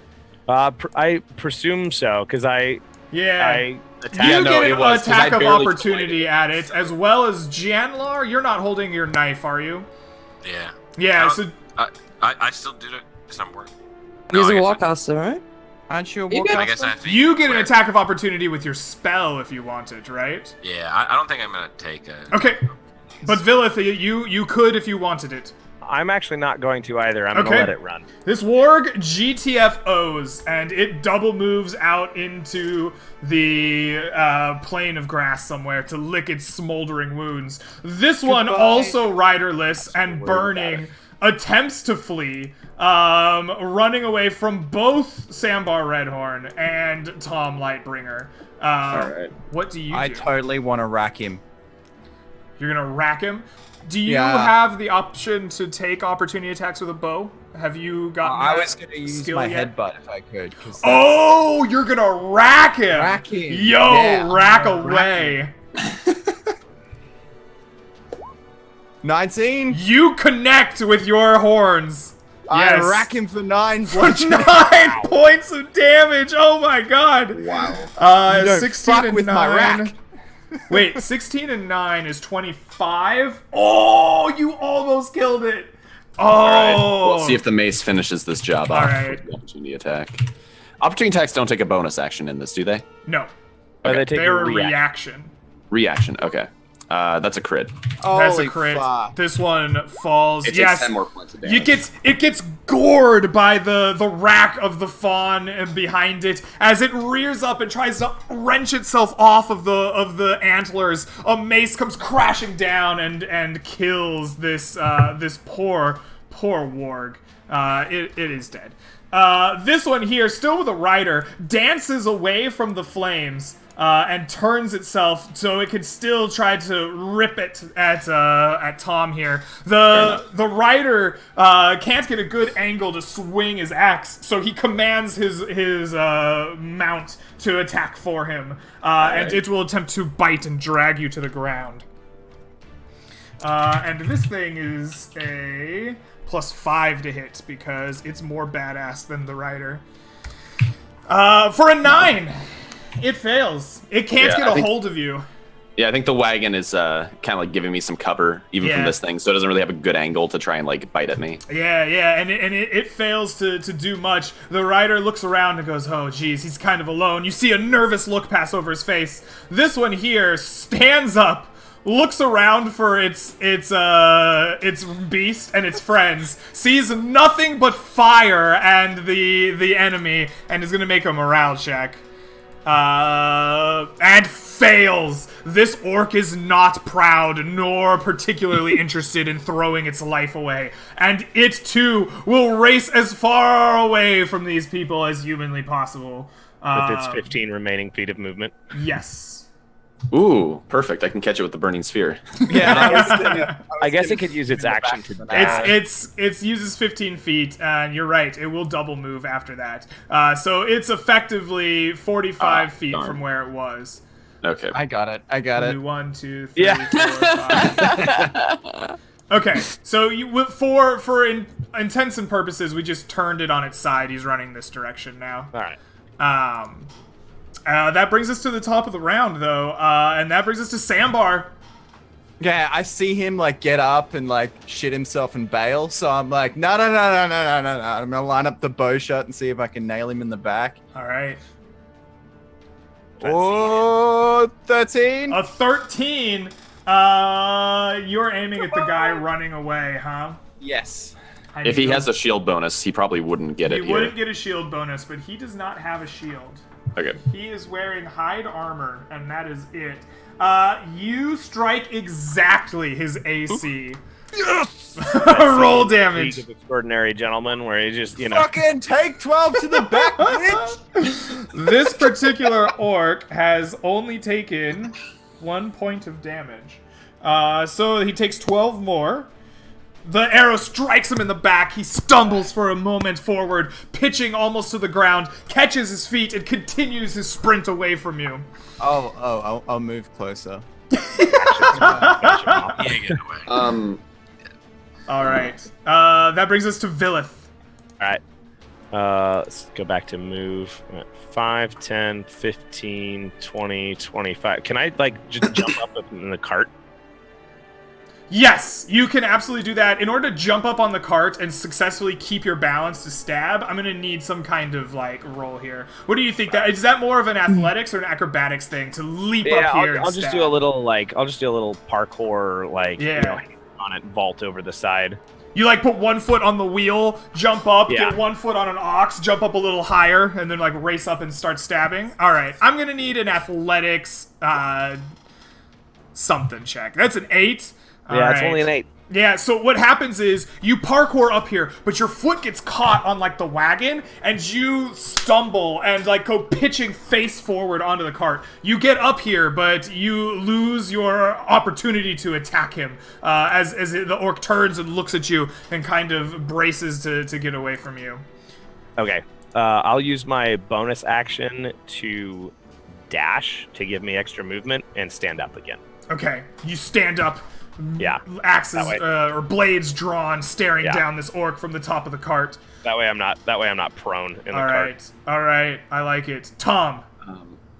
I presume so, because I attacked. You get an attack of opportunity at it, as well as Janlar. You're not holding your knife, are you? Yeah. Yeah, so... I still do it somewhere. He's a warcaster, right? Aren't you a I guess I have to You get an attack of opportunity with your spell if you want it, right? Yeah, I don't think I'm gonna take a... Okay. But Villith, you could if you wanted it. I'm actually not going to either. I'm gonna let it run. This warg GTFOs, and it double moves out into the plane of grass somewhere to lick its smoldering wounds. This one, also riderless and burning, attempts to flee, running away from both Sambar Redhorn and Tom Lightbringer. Alright. What do you do? I totally want to rack him. You're gonna rack him? Do you have the option to take opportunity attacks with a bow? Have you gotten I was gonna use my headbutt if I could. Oh, you're gonna rack him! Rack him. Yo, Yeah, rack away. 19. You connect with your horns. I rack him for 9 For 9 points of damage. Oh my god. Wow. 16 and with 9. my rack. Wait, 16 and 9 is 25. Oh, you almost killed it. Oh. All right. We'll see if the mace finishes this job off. Right. The opportunity attack. Opportunity attacks don't take a bonus action in this, do they? No. Okay. They're a reaction. Reaction. Okay. That's a crit. That's a crit. This one falls. It takes 10 more points of damage. It gets gored by the rack of the fawn behind it as it rears up and tries to wrench itself off of the antlers. A mace comes crashing down and kills this poor warg. It is dead. This one here, still with a rider, dances away from the flames. And turns itself so it could still try to rip it at Tom here. The rider can't get a good angle to swing his axe, so he commands his mount to attack for him, and it will attempt to bite and drag you to the ground. And this thing is a +5 to hit because it's more badass than the rider. For a 9. It fails. It can't get a hold of you. Yeah, I think the wagon is kind of like giving me some cover, even from this thing, so it doesn't really have a good angle to try and like bite at me. Yeah, and it fails to do much. The rider looks around and goes, "Oh, geez, he's kind of alone." You see a nervous look pass over his face. This one here stands up, looks around for its beast and its friends, sees nothing but fire and the enemy, and is gonna make a morale check. And fails. This orc is not proud nor particularly interested in throwing its life away, and it too will race as far away from these people as humanly possible. With its 15 remaining feet of movement. Yes. Ooh, perfect. I can catch it with the burning sphere. Yeah, I guess it could use its action to dash. It uses 15 feet, and you're right, it will double move after that. So it's effectively 45 feet darn. from where it was. Okay. I got it. 1, 2, 3, Yeah. 4, 5. Okay, so for intents and purposes, we just turned it on its side. He's running this direction now. All right. That brings us to the top of the round, though, and that brings us to Sambar. Yeah, I see him like get up and like shit himself and bail. So I'm like, no. I'm gonna line up the bow shot and see if I can nail him in the back. All right. Oh, 13. A 13. You're aiming at the guy running away, huh? Yes. If he has a shield bonus, he probably wouldn't get it He here. wouldn't get a shield bonus, but he does not have a shield. Okay. He is wearing hide armor, and that is it. You strike exactly his AC. Yes. Roll damage. League of Extraordinary Gentlemen, where he just, Fucking take 12 to the back, bitch. This particular orc has only taken 1 point of damage. So he takes 12 more. The arrow strikes him in the back. He stumbles for a moment forward, pitching almost to the ground, catches his feet, and continues his sprint away from you. I'll move closer. He ain't getting away. All right. That brings us to Villith. All right. Let's go back to move. 5, 10, 15, 20, 25. Can I, like, just jump up in the cart? Yes, you can absolutely do that. In order to jump up on the cart and successfully keep your balance to stab, I'm gonna need some kind of like roll here. What do you think? That is that more of an athletics or an acrobatics thing to leap up here? I'll just do a little parkour, like, Yeah. on it, vault over the side. You like put 1 foot on the wheel, jump up, Yeah. get 1 foot on an ox, jump up a little higher, and then like race up and start stabbing. All right, I'm gonna need an athletics something check. That's an 8. Yeah, it's only an 8. Yeah, so what happens is you parkour up here, but your foot gets caught on like the wagon, and you stumble and like go pitching face forward onto the cart. You get up here, but you lose your opportunity to attack him as the orc turns and looks at you and kind of braces to get away from you. Okay. I'll use my bonus action to dash to give me extra movement and stand up again. Okay, you stand up. Yeah. Axes That way. or blades drawn, staring Yeah. down this orc from the top of the cart. That way I'm not prone in the cart. All right, I like it. Tom,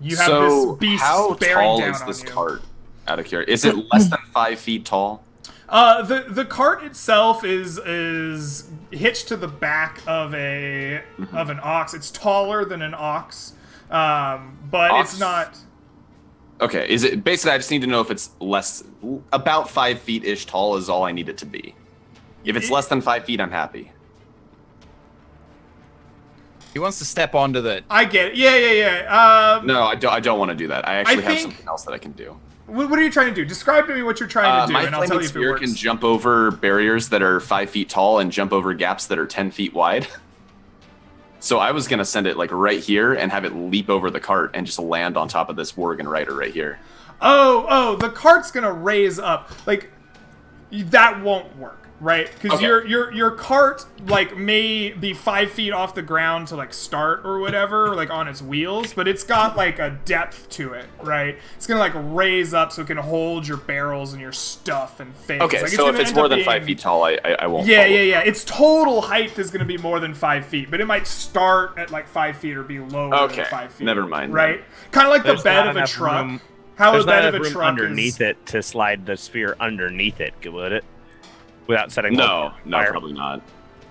you have So this beast how bearing tall down is this on you. cart? Out of curiosity, is it less than 5 feet tall? The cart itself is hitched to the back of an ox. It's taller than an ox, but Ox? it's not. Okay, is it basically? I just need to know if it's about 5 feet ish tall is all I need it to be. If it's less than 5 feet, I'm happy. He wants to step onto the. I get it. Yeah. No, I don't want to do that. I actually have think- something else that I can do. What are you trying to do? Describe to me what you're trying to do, My and I'll tell flaming you if it sphere works. can jump over barriers that are 5 feet tall and jump over gaps that are 10 feet wide. So I was gonna send it like right here and have it leap over the cart and just land on top of this Worgen rider right here. Oh, the cart's gonna raise up. Like, that won't work, right? Because Okay. your cart, like, may be 5 feet off the ground to, like, start or whatever, like, on its wheels, but it's got, like, a depth to it, right? It's gonna, like, raise up so it can hold your barrels and your stuff and things. Okay, Like, so if gonna it's end more up than 5 being- feet tall, I won't. Yeah. follow. Its total height is going to be more than 5 feet, but it might start at like 5 feet or be lower Okay, than 5 feet. never mind Right? Kind of like There's the bed not of a enough truck. room- How There's bad not of a enough room truck underneath it to slide the sphere underneath it, would it? Without setting No, fire? probably not.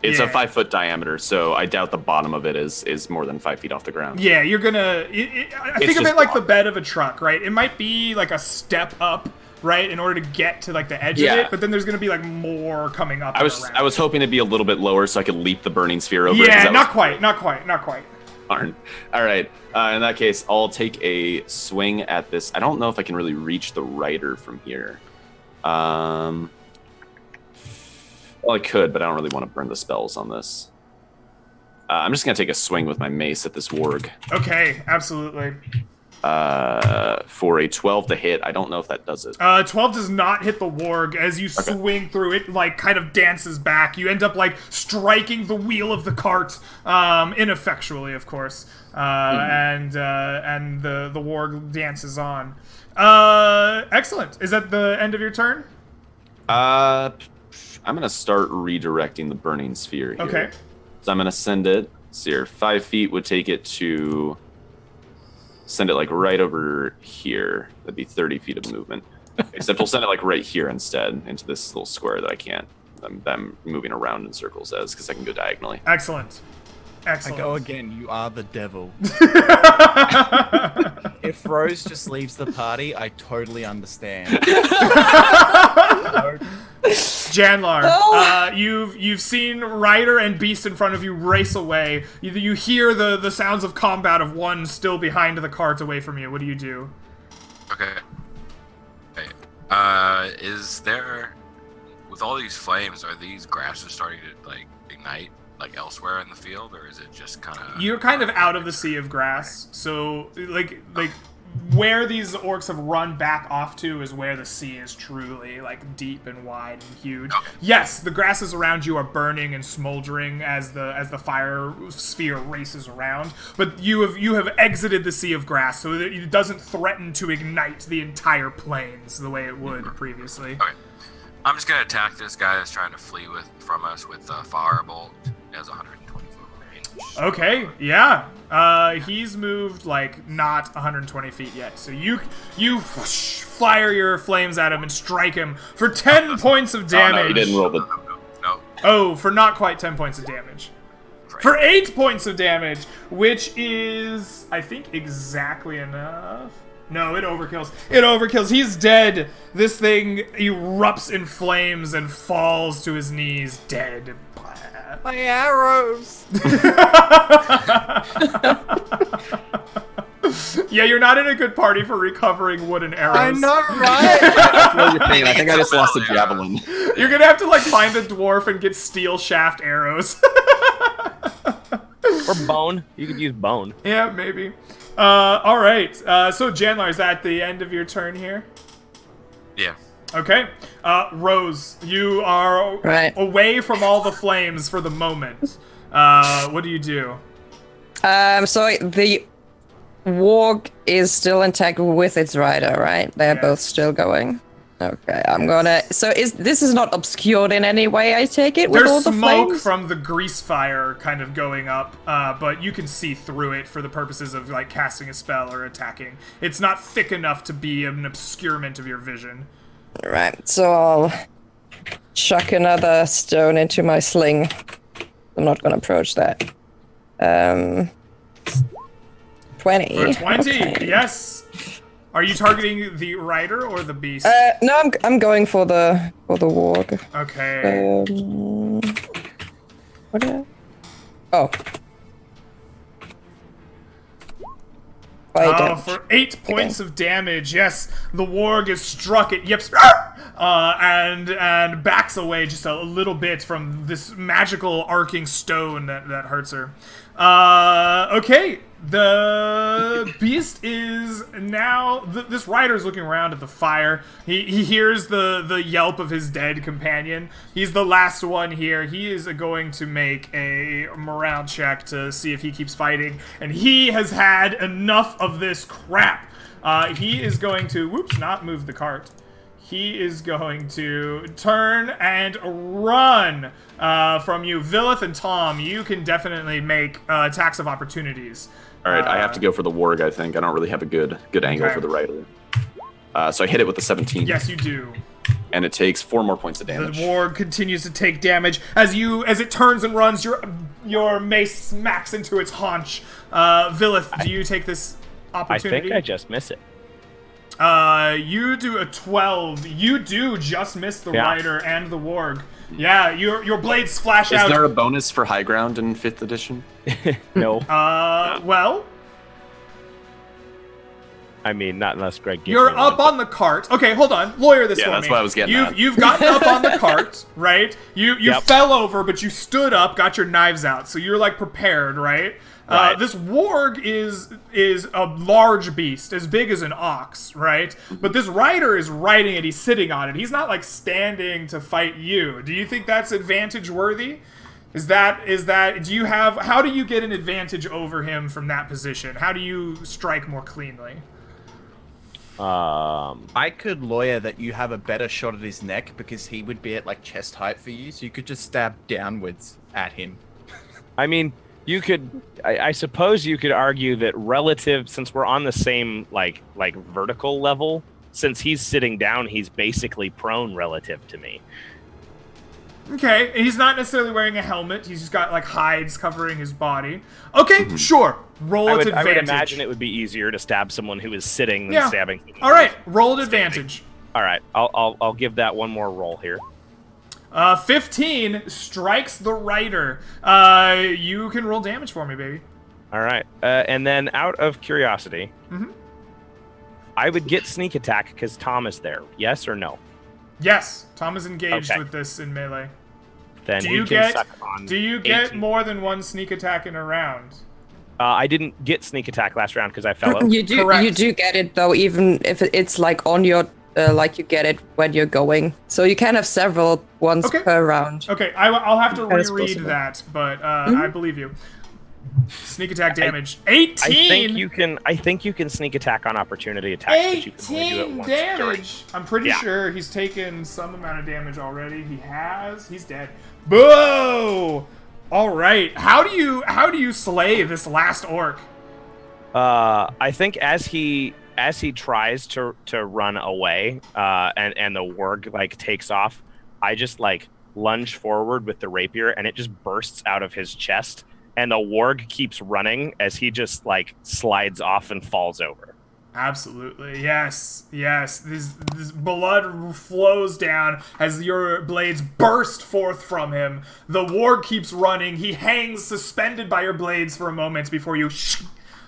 It's a 5-foot diameter, so I doubt the bottom of it is more than 5 feet off the ground. Yeah, you're gonna. I think of just it like the block. bed of a truck, right? It might be like a step up, right, in order to get to like the edge of Yeah. it, but then there's gonna be like more coming up. I was hoping to be a little bit lower so I could leap the burning sphere over. Yeah, it, not quite. Darn. All right. In that case, I'll take a swing at this. I don't know if I can really reach the rider from here. Well, I could, but I don't really want to burn the spells on this. I'm just going to take a swing with my mace at this warg. Okay, absolutely. For a 12 to hit. I don't know if that does it. 12 does not hit the warg. As you swing through it, like, kind of dances back. You end up, like, striking the wheel of the cart, ineffectually, of course. And the warg dances on. Excellent. Is that the end of your turn? I'm going to start redirecting the burning sphere here. Okay. So I'm going to send it. So here, 5 feet would take it to... Send it like right over here. That'd be 30 feet of movement. Except we'll send it like right here instead, into this little square that I can't. I'm moving around in circles as, because I can go diagonally. Excellent. I go again, you are the devil. If Rose just leaves the party, I totally understand. Janlar, you've seen Rider and Beast in front of you race away. You hear the sounds of combat of one still behind the cart away from you. What do you do? Okay. Is there, with all these flames, are these grasses starting to like ignite like elsewhere in the field, or is it just kind of? You're kind of out of the sea of grass, so like where these orcs have run back off to is where the sea is truly like deep and wide and huge. Okay. Yes, the grasses around you are burning and smoldering as the fire sphere races around, but you have exited the sea of grass, so that it doesn't threaten to ignite the entire plains the way it would previously. Okay. I'm just gonna attack this guy that's trying to flee from us with firebolt. He has 120 foot range. Okay, yeah. He's moved like not 120 feet yet. So you fire your flames at him and strike him for 10 points of damage. Oh, no, he didn't roll the... No. Oh, for not quite 10 points of damage. Right. For 8 points of damage, which is, I think, exactly enough. No, it overkills. It overkills. He's dead. This thing erupts in flames and falls to his knees, dead. My arrows! Yeah, you're not in a good party for recovering wooden arrows. I know, right? I think I just lost a javelin. You're gonna have to, like, find the dwarf and get steel shaft arrows. Or bone. You could use bone. Yeah, maybe. Alright. So, Janlar, is that the end of your turn here? Yeah. Okay. Rose, you are away from all the flames for the moment. What do you do? So the warg is still intact with its rider, right? They're both still going. Okay, I'm gonna. So this is not obscured in any way? I take it with all There's the smoke flames? from the grease fire kind of going up, but you can see through it for the purposes of like casting a spell or attacking. It's not thick enough to be an obscurement of your vision. Right. So I'll chuck another stone into my sling. I'm not gonna approach that. 20. For 20, okay. Yes. Are you targeting the rider or the beast? No, I'm going for the warg. Okay. What did I... Oh. For 8 points of damage, yes, the warg is struck. It yips, and backs away just a little bit from this magical arcing stone that hurts her. Okay, the beast is now. This rider's looking around at the fire. He hears the yelp of his dead companion. He's the last one here. He is going to make a morale check to see if he keeps fighting, and he has had enough of this crap. He is going to not move the cart. He is going to turn and run from you. Villith and Tom, you can definitely make attacks of opportunities. All right, I have to go for the warg, I think. I don't really have a good angle for the rider. So I hit it with the 17. Yes, you do. And it takes 4 more points of damage. The warg continues to take damage as it turns and runs. Your mace smacks into its haunch. Villith, do you take this opportunity? I think I just miss it. You do a 12. You do just miss the rider and the warg. Yeah, your blades flash out. Is there a bonus for high ground in 5th edition? No. Well, I mean, not unless Greg gives you're me up one, on the cart. Okay, hold on. Lawyer this for me. Yeah, that's what I was getting at. You've gotten up on the cart, right? You fell over, but you stood up, got your knives out, so you're like prepared, right? Right. This warg is a large beast, as big as an ox, right? But this rider is riding it. He's sitting on it. He's not like standing to fight you. Do you think that's advantage worthy? How do you get an advantage over him from that position? How do you strike more cleanly? I could lawyer that you have a better shot at his neck because he would be at like chest height for you, so you could just stab downwards at him. I mean, you could. I suppose you could argue that relative, since we're on the same like vertical level, since he's sitting down, he's basically prone relative to me. Okay, and he's not necessarily wearing a helmet. He's just got like hides covering his body. Okay, sure. Roll at advantage. I would imagine it would be easier to stab someone who is sitting than stabbing. All right, roll at advantage. All right, I'll give that one more roll here. 15 strikes the rider. You can roll damage for me, baby. All right, and then out of curiosity, I would get sneak attack because Tom is there. Yes or no? Yes, Tom is engaged with this in melee. Then do you get more than one sneak attack in a round? I didn't get sneak attack last round because I fell over. You do get it though, even if it's like on your like you get it when you're going. So you can have several ones per round. Okay, I'll have to reread that, but I believe you. Sneak attack damage. 18. I think you can sneak attack on opportunity attacks. 18 damage. I'm pretty sure he's taken some amount of damage already. He's dead. Boo! All right. How do you slay this last orc? I think as he tries to run away, and the warg like takes off, I just like lunge forward with the rapier, and it just bursts out of his chest. And the warg keeps running as he just like slides off and falls over. Absolutely, yes. This blood flows down as your blades burst forth from him. The warg keeps running. He hangs suspended by your blades for a moment before you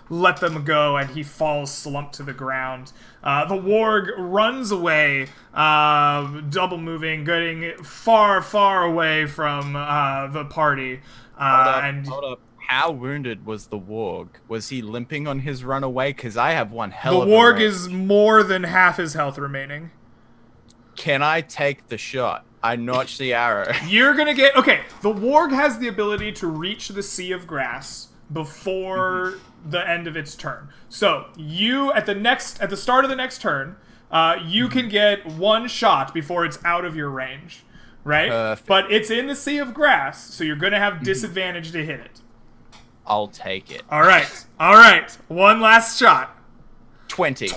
let them go, and he falls slumped to the ground. The warg runs away, double moving, getting far, far away from the party. Hold up. How wounded was the warg? Was he limping on his run away? Because I have one hell of a... The warg is more than half his health remaining. Can I take the shot? I notch the arrow. You're gonna get... Okay, the warg has the ability to reach the sea of grass before the end of its turn. So, you, at the start of the next turn, you can get one shot before it's out of your range. Right? Perfect. But it's in the sea of grass, so you're going to have disadvantage to hit it. I'll take it. All right. One last shot. 20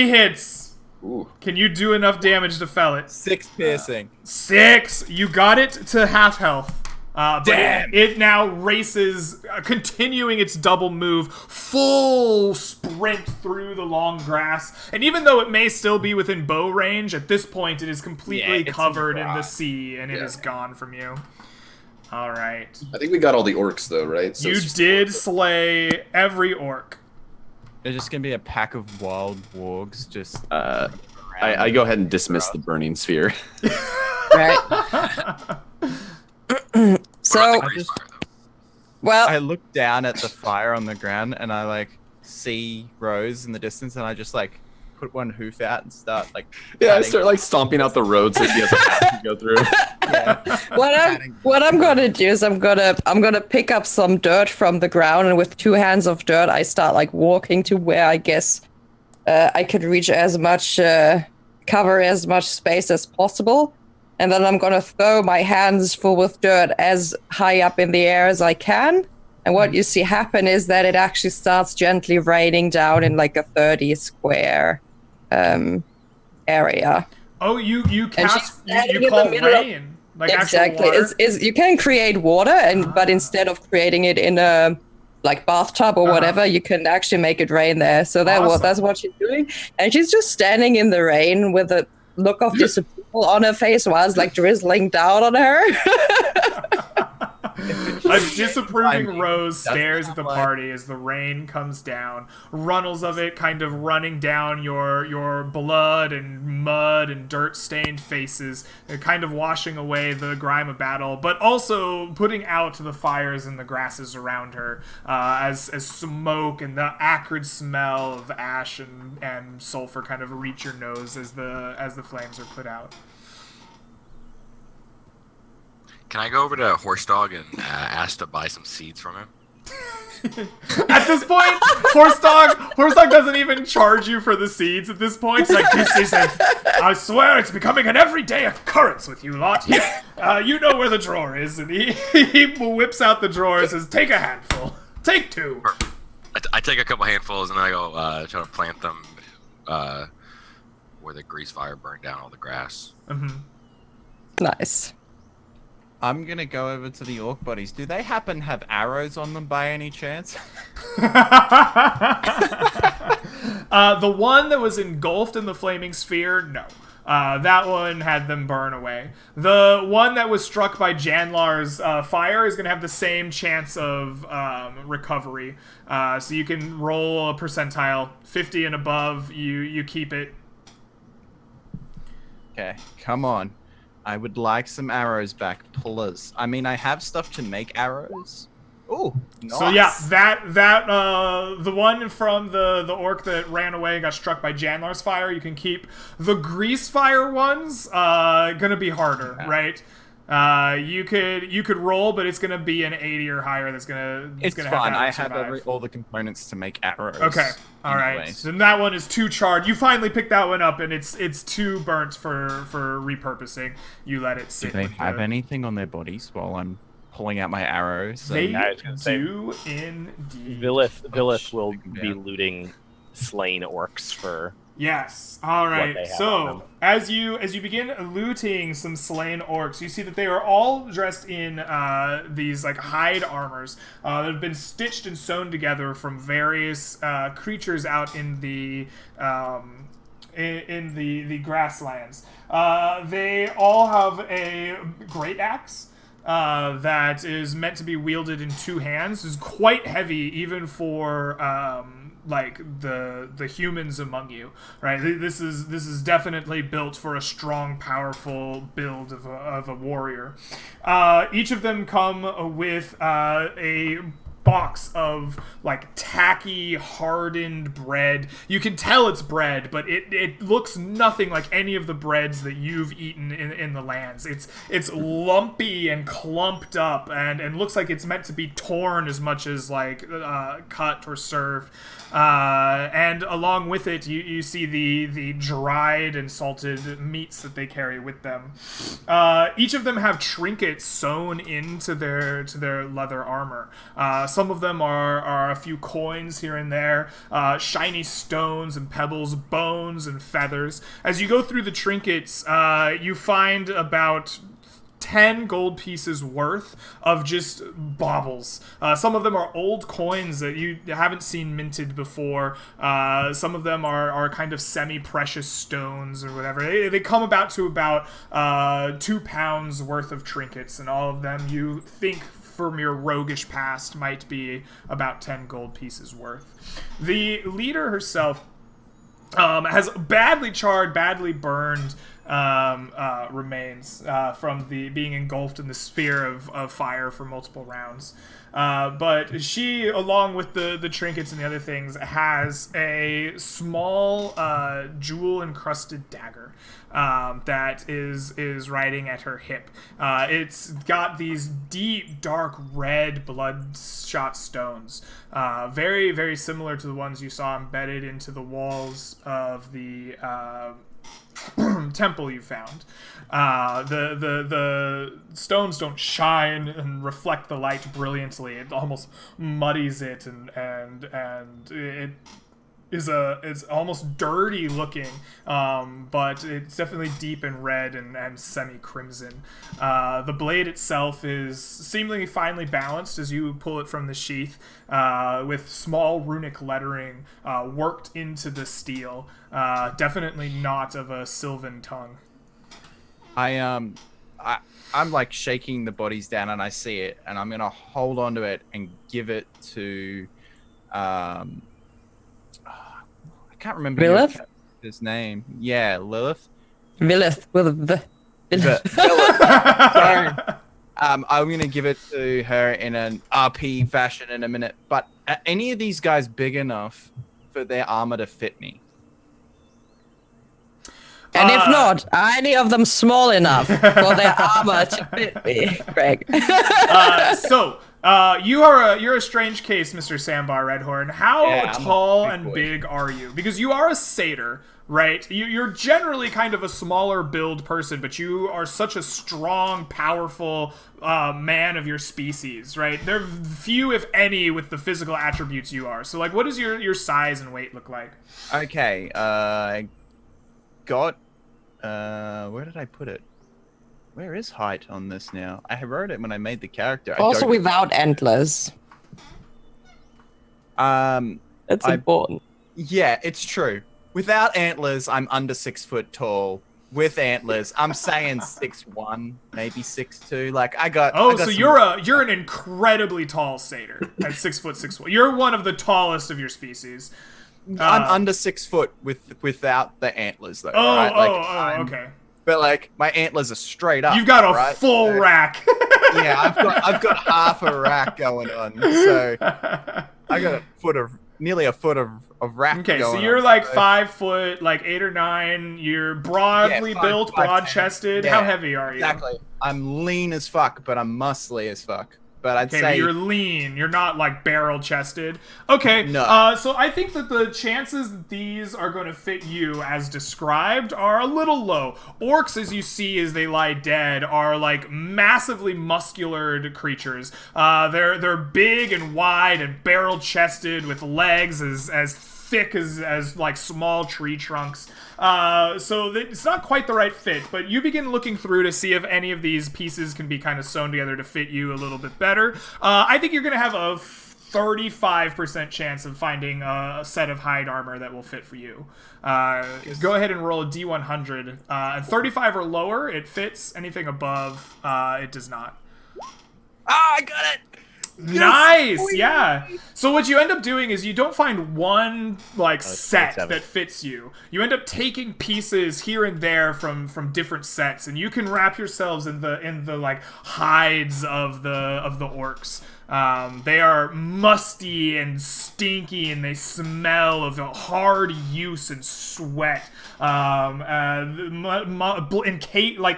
hits. Ooh. Can you do enough damage to fell it? 6 piercing. 6. You got it to half health. Damn! It now races, continuing its double move, full sprint through the long grass. And even though it may still be within bow range, at this point it is completely covered in the sea, and it is gone from you. All right. I think we got all the orcs, though, right? So you did slay every orc. There's just going to be a pack of wild wargs just... I go ahead and dismiss the burning sphere. Right. So, well, I look down at the fire on the ground and I like see Rose in the distance and I just like put one hoof out and start like I start like stomping out the roads that she has a path to go through. What I'm gonna do is I'm gonna pick up some dirt from the ground, and with 2 hands of dirt I start like walking to where I guess I could reach as much cover as much space as possible. And then I'm going to throw my hands full with dirt as high up in the air as I can. And what you see happen is that it actually starts gently raining down in like a 30 square area. Oh, you And she's cast standing you in the call middle of- rain like exactly. actual water. Is you can create water, but instead of creating it in a like bathtub or whatever, you can actually make it rain there. So that's what she's doing, and she's just standing in the rain with a look of disapproval on her face while it's like drizzling down on her. A disapproving Rose stares at the party as the rain comes down, runnels of it kind of running down your blood and mud and dirt-stained faces, kind of washing away the grime of battle, but also putting out the fires and the grasses around her as smoke and the acrid smell of ash and sulfur kind of reach your nose as the flames are put out. Can I go over to Horse Dog and ask to buy some seeds from him? At this point, Horse Dog doesn't even charge you for the seeds at this point. It's like, I swear it's becoming an everyday occurrence with you lot. Here, you know where the drawer is. And he whips out the drawer and says, take a handful. Take 2. I take a couple handfuls and then I go try to plant them where the grease fire burned down all the grass. Mm-hmm. Nice. I'm gonna go over to the orc bodies. Do they happen to have arrows on them by any chance? The one that was engulfed in the flaming sphere, no. That one had them burn away. The one that was struck by Janlar's fire is going to have the same chance of recovery. So you can roll a percentile. 50 and above, you keep it. Okay, come on. I would like some arrows back, please. I mean, I have stuff to make arrows. Ooh, nice. So yeah, the one from the orc that ran away and got struck by Janlar's fire, you can keep. The grease fire ones, gonna be harder, right? You could roll, but it's gonna be an 80 or higher. It's gonna fine. I have survive. all the components to make arrows. Okay, all right. So that one is 2 charred. You finally pick that one up, and it's 2 burnt for repurposing. You let it sit. Do they have anything on their bodies while I'm pulling out my arrows? They do indeed. Villith will be looting slain orcs for. Yes. All right. What they have on So them. as you begin looting some slain orcs, you see that they are all dressed in these like hide armors that have been stitched and sewn together from various creatures out in the grasslands. They all have a great axe. That is meant to be wielded in 2 hands. Is quite heavy even for like the humans among you, right? This is definitely built for a strong, powerful build of a warrior. Each of them come with a box of like tacky hardened bread. You can tell it's bread, but it looks nothing like any of the breads that you've eaten in the lands. It's lumpy and clumped up and looks like it's meant to be torn as much as like cut or served. And along with it, you see the dried and salted meats that they carry with them. Each of them have trinkets sewn into their leather armor. Some of them are a few coins here and there, shiny stones and pebbles, bones and feathers. As you go through the trinkets, you find about 10 gold pieces worth of just baubles. Some of them are old coins that you haven't seen minted before. Some of them are kind of semi-precious stones or whatever. They come about to about 2 pounds worth of trinkets, and all of them you think from your roguish past might be about 10 gold pieces worth. The leader herself has badly charred, badly burned remains from the being engulfed in the sphere of fire for multiple rounds. But she, along with the trinkets and the other things, has a small jewel-encrusted dagger that is riding at her hip. It's got these deep, dark red bloodshot stones, very, very similar to the ones you saw embedded into the walls of the temple you found. The stones don't shine and reflect the light brilliantly. It almost muddies it and it is almost dirty looking, but it's definitely deep in red and semi-crimson. The blade itself is seemingly finely balanced as you pull it from the sheath, with small runic lettering worked into the steel. Definitely not of a sylvan tongue. I'm like shaking the bodies down, and I see it, and I'm gonna hold on to it and give it to I can't remember Lilith? his name. Yeah, Lilith. Lilith with the Lilith. Sorry. I'm going to give it to her in an RP fashion in a minute. But are any of these guys big enough for their armor to fit me? And if not, are any of them small enough for their armor to fit me, Greg? You're a strange case, Mr. Sambar Redhorn. How tall and big are you? Because you are a satyr, right? You're generally kind of a smaller build person, but you are such a strong, powerful man of your species, right? There are few, if any, with the physical attributes you are. So, like, what does your size and weight look like? Okay, I got... where did I put it? Where is height on this now? I wrote it when I made the character. Also without antlers. That's important. Yeah, it's true. Without antlers, I'm under 6 foot tall. With antlers, I'm saying 6'1", maybe 6'2". Like I got. So you're an incredibly tall satyr at 6'6". You're one of the tallest of your species. I'm under 6 foot without the antlers though. Right? Okay. But like my antlers are straight up. You've got a full rack. Yeah, I've got half a rack going on. So I got nearly a foot of rack. Okay, going so you're on, like 5 foot, like 8 or 9. You're broadly built, broad-chested. Yeah, how heavy are you? Exactly. I'm lean as fuck, but I'm muscly as fuck. But I'd say you're lean. You're not like barrel-chested. Okay. No. So I think that the chances that these are going to fit you as described are a little low. Orcs, as you see as they lie dead, are like massively muscular creatures. They're big and wide and barrel-chested with legs as thick as like small tree trunks. So it's not quite the right fit, but you begin looking through to see if any of these pieces can be kind of sewn together to fit you a little bit better. I think you're going to have a 35% chance of finding a set of hide armor that will fit for you. Go ahead and roll a D100. At 35 or lower, it fits. Anything above, it does not. I got it! Nice, yeah. So what you end up doing is you don't find one set that fits you. You end up taking pieces here and there from different sets, and you can wrap yourselves in the like hides of the orcs. They are musty and stinky, and they smell of hard use and sweat.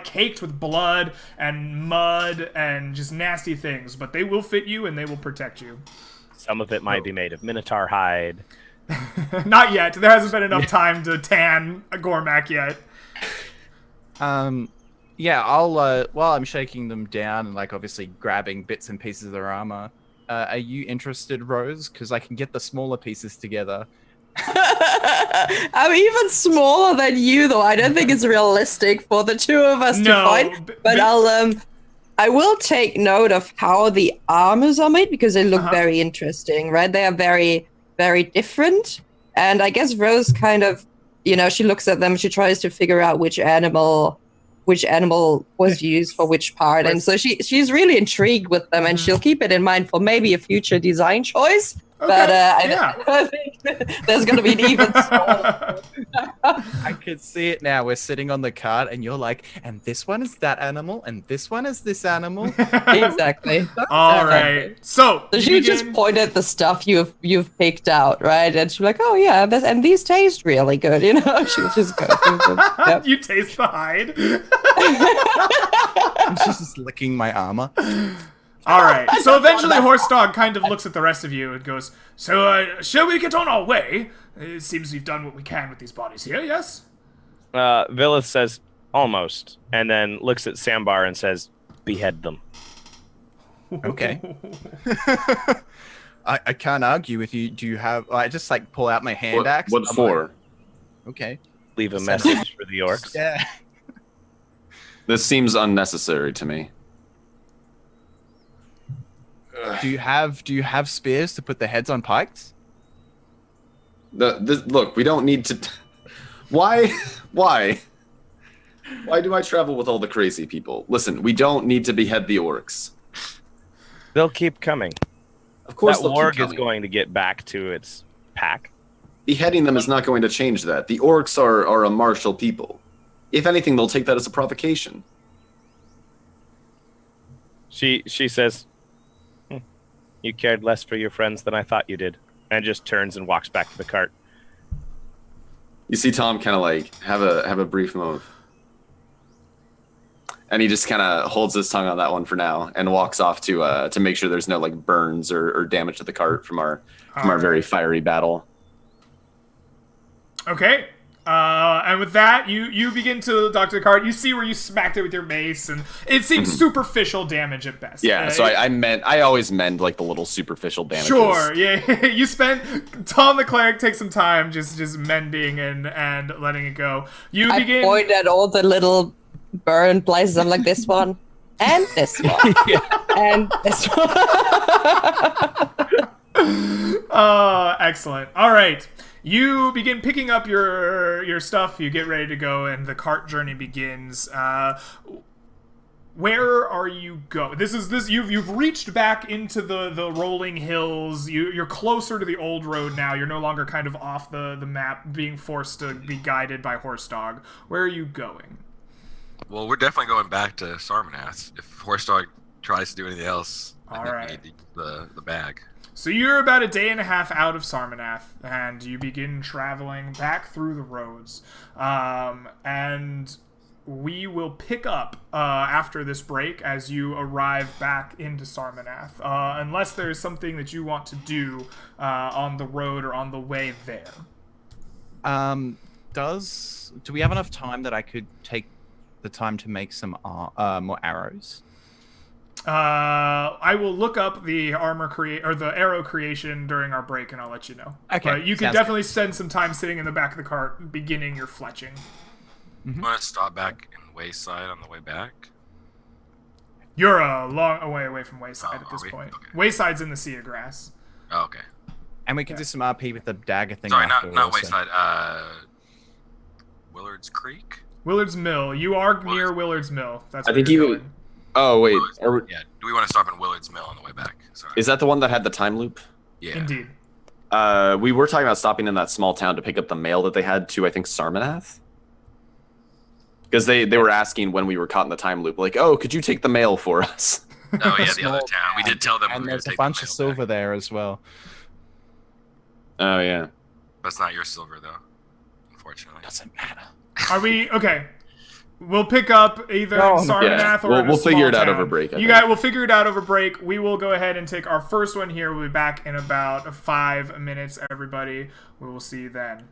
Caked with blood and mud and just nasty things. But they will fit you, and they will protect you. Some of it might be made of minotaur hide. Not yet. There hasn't been enough time to tan a Gormak yet. Yeah, I'll while I'm shaking them down and like obviously grabbing bits and pieces of their armor. Are you interested, Rose? Because I can get the smaller pieces together. I'm even smaller than you, though. I don't think it's realistic for the two of us to fight. But I will take note of how the armors are made because they look very interesting, right? They are very, very different. And I guess Rose kind of, she looks at them, she tries to figure out which animal was used for which part, and so she's really intrigued with them, and she'll keep it in mind for maybe a future design choice. Okay, but I think there's going to be an even smaller. I could see it now. We're sitting on the cart, and you're like, and this one is that animal, and this one is this animal. Exactly. All right. So she just point at the stuff you've picked out, right? And she's like, oh yeah, and these taste really good, She'll just go. Yep. You taste the hide. She's just licking my armor. All right. So eventually, Horse Dog kind of looks at the rest of you and goes, "So, shall we get on our way? It seems we've done what we can with these bodies here. Yes." Vilith says, "Almost," and then looks at Sambar and says, "Behead them." Okay. I can't argue with you. Do you have? I just like pull out my hand axe. What I'm for? like, okay. Leave a message for the orcs. Yeah. This seems unnecessary to me. Do you have spears to put the heads on pikes? Look, we don't need to. Why? Why do I travel with all the crazy people? Listen, we don't need to behead the orcs. They'll keep coming. Of course, that they'll keep warg is coming. going to get back to its pack. Beheading them is not going to change that. The orcs are a martial people. If anything, they'll take that as a provocation. She says, "You cared less for your friends than I thought you did," and just turns and walks back to the cart. You see Tom kind of like have a brief moment. And he just kind of holds his tongue on that one for now and walks off to make sure there's no like burns or damage to the cart from our very fiery battle. Okay. And with that, you begin to talk to the cart. You see where you smacked it with your mace, and it seems superficial damage at best. Yeah, so I always mend like the little superficial damages. Sure, yeah. You spend Tom the cleric takes some time just mending and letting it go. I point at all the little burn places. I'm like, this one and this one and this one. Excellent. All right. You begin picking up your stuff. You get ready to go, and the cart journey begins. Where are you going? You've reached back into the rolling hills. You're closer to the old road now. You're no longer kind of off the map, being forced to be guided by Horse Dog. Where are you going? Well, we're definitely going back to Sarmanath. If Horse Dog tries to do anything else, I think we need to get the bag. So you're about a day and a half out of Sarmanath, and you begin traveling back through the roads. And we will pick up after this break as you arrive back into Sarmanath, unless there's something that you want to do on the road or on the way there. Do we have enough time that I could take the time to make some more arrows? I will look up the the arrow creation during our break, and I'll let you know. Okay, but you can definitely spend some time sitting in the back of the cart, beginning your fletching. You want to stop back in Wayside on the way back? You're a long way away from Wayside at this point. Okay. Wayside's in the Sea of Grass. Oh, okay. And we can do some RP with the dagger thing. Sorry, not Wayside. Willard's Creek. Willard's Mill. You are near Willard's Mill. That's where I think you're you. going. Oh wait. Yeah. Do we want to stop in Willard's Mill on the way back? Sorry. Is that the one that had the time loop? Yeah. Indeed. We were talking about stopping in that small town to pick up the mail that they had to, I think, Sarmanath. Because they were asking when we were caught in the time loop, like, oh, could you take the mail for us? Oh yeah, the other town. We did tell them. And we were there's gonna a take bunch the of mail silver back. there as well. Oh yeah. That's not your silver though, unfortunately. Doesn't matter. Are we okay? We'll pick up either in Sarmanath or we'll figure it out town. over break. You guys will figure it out over break. We will go ahead and take our first one here. We'll be back in about 5 minutes, everybody. We will see you then.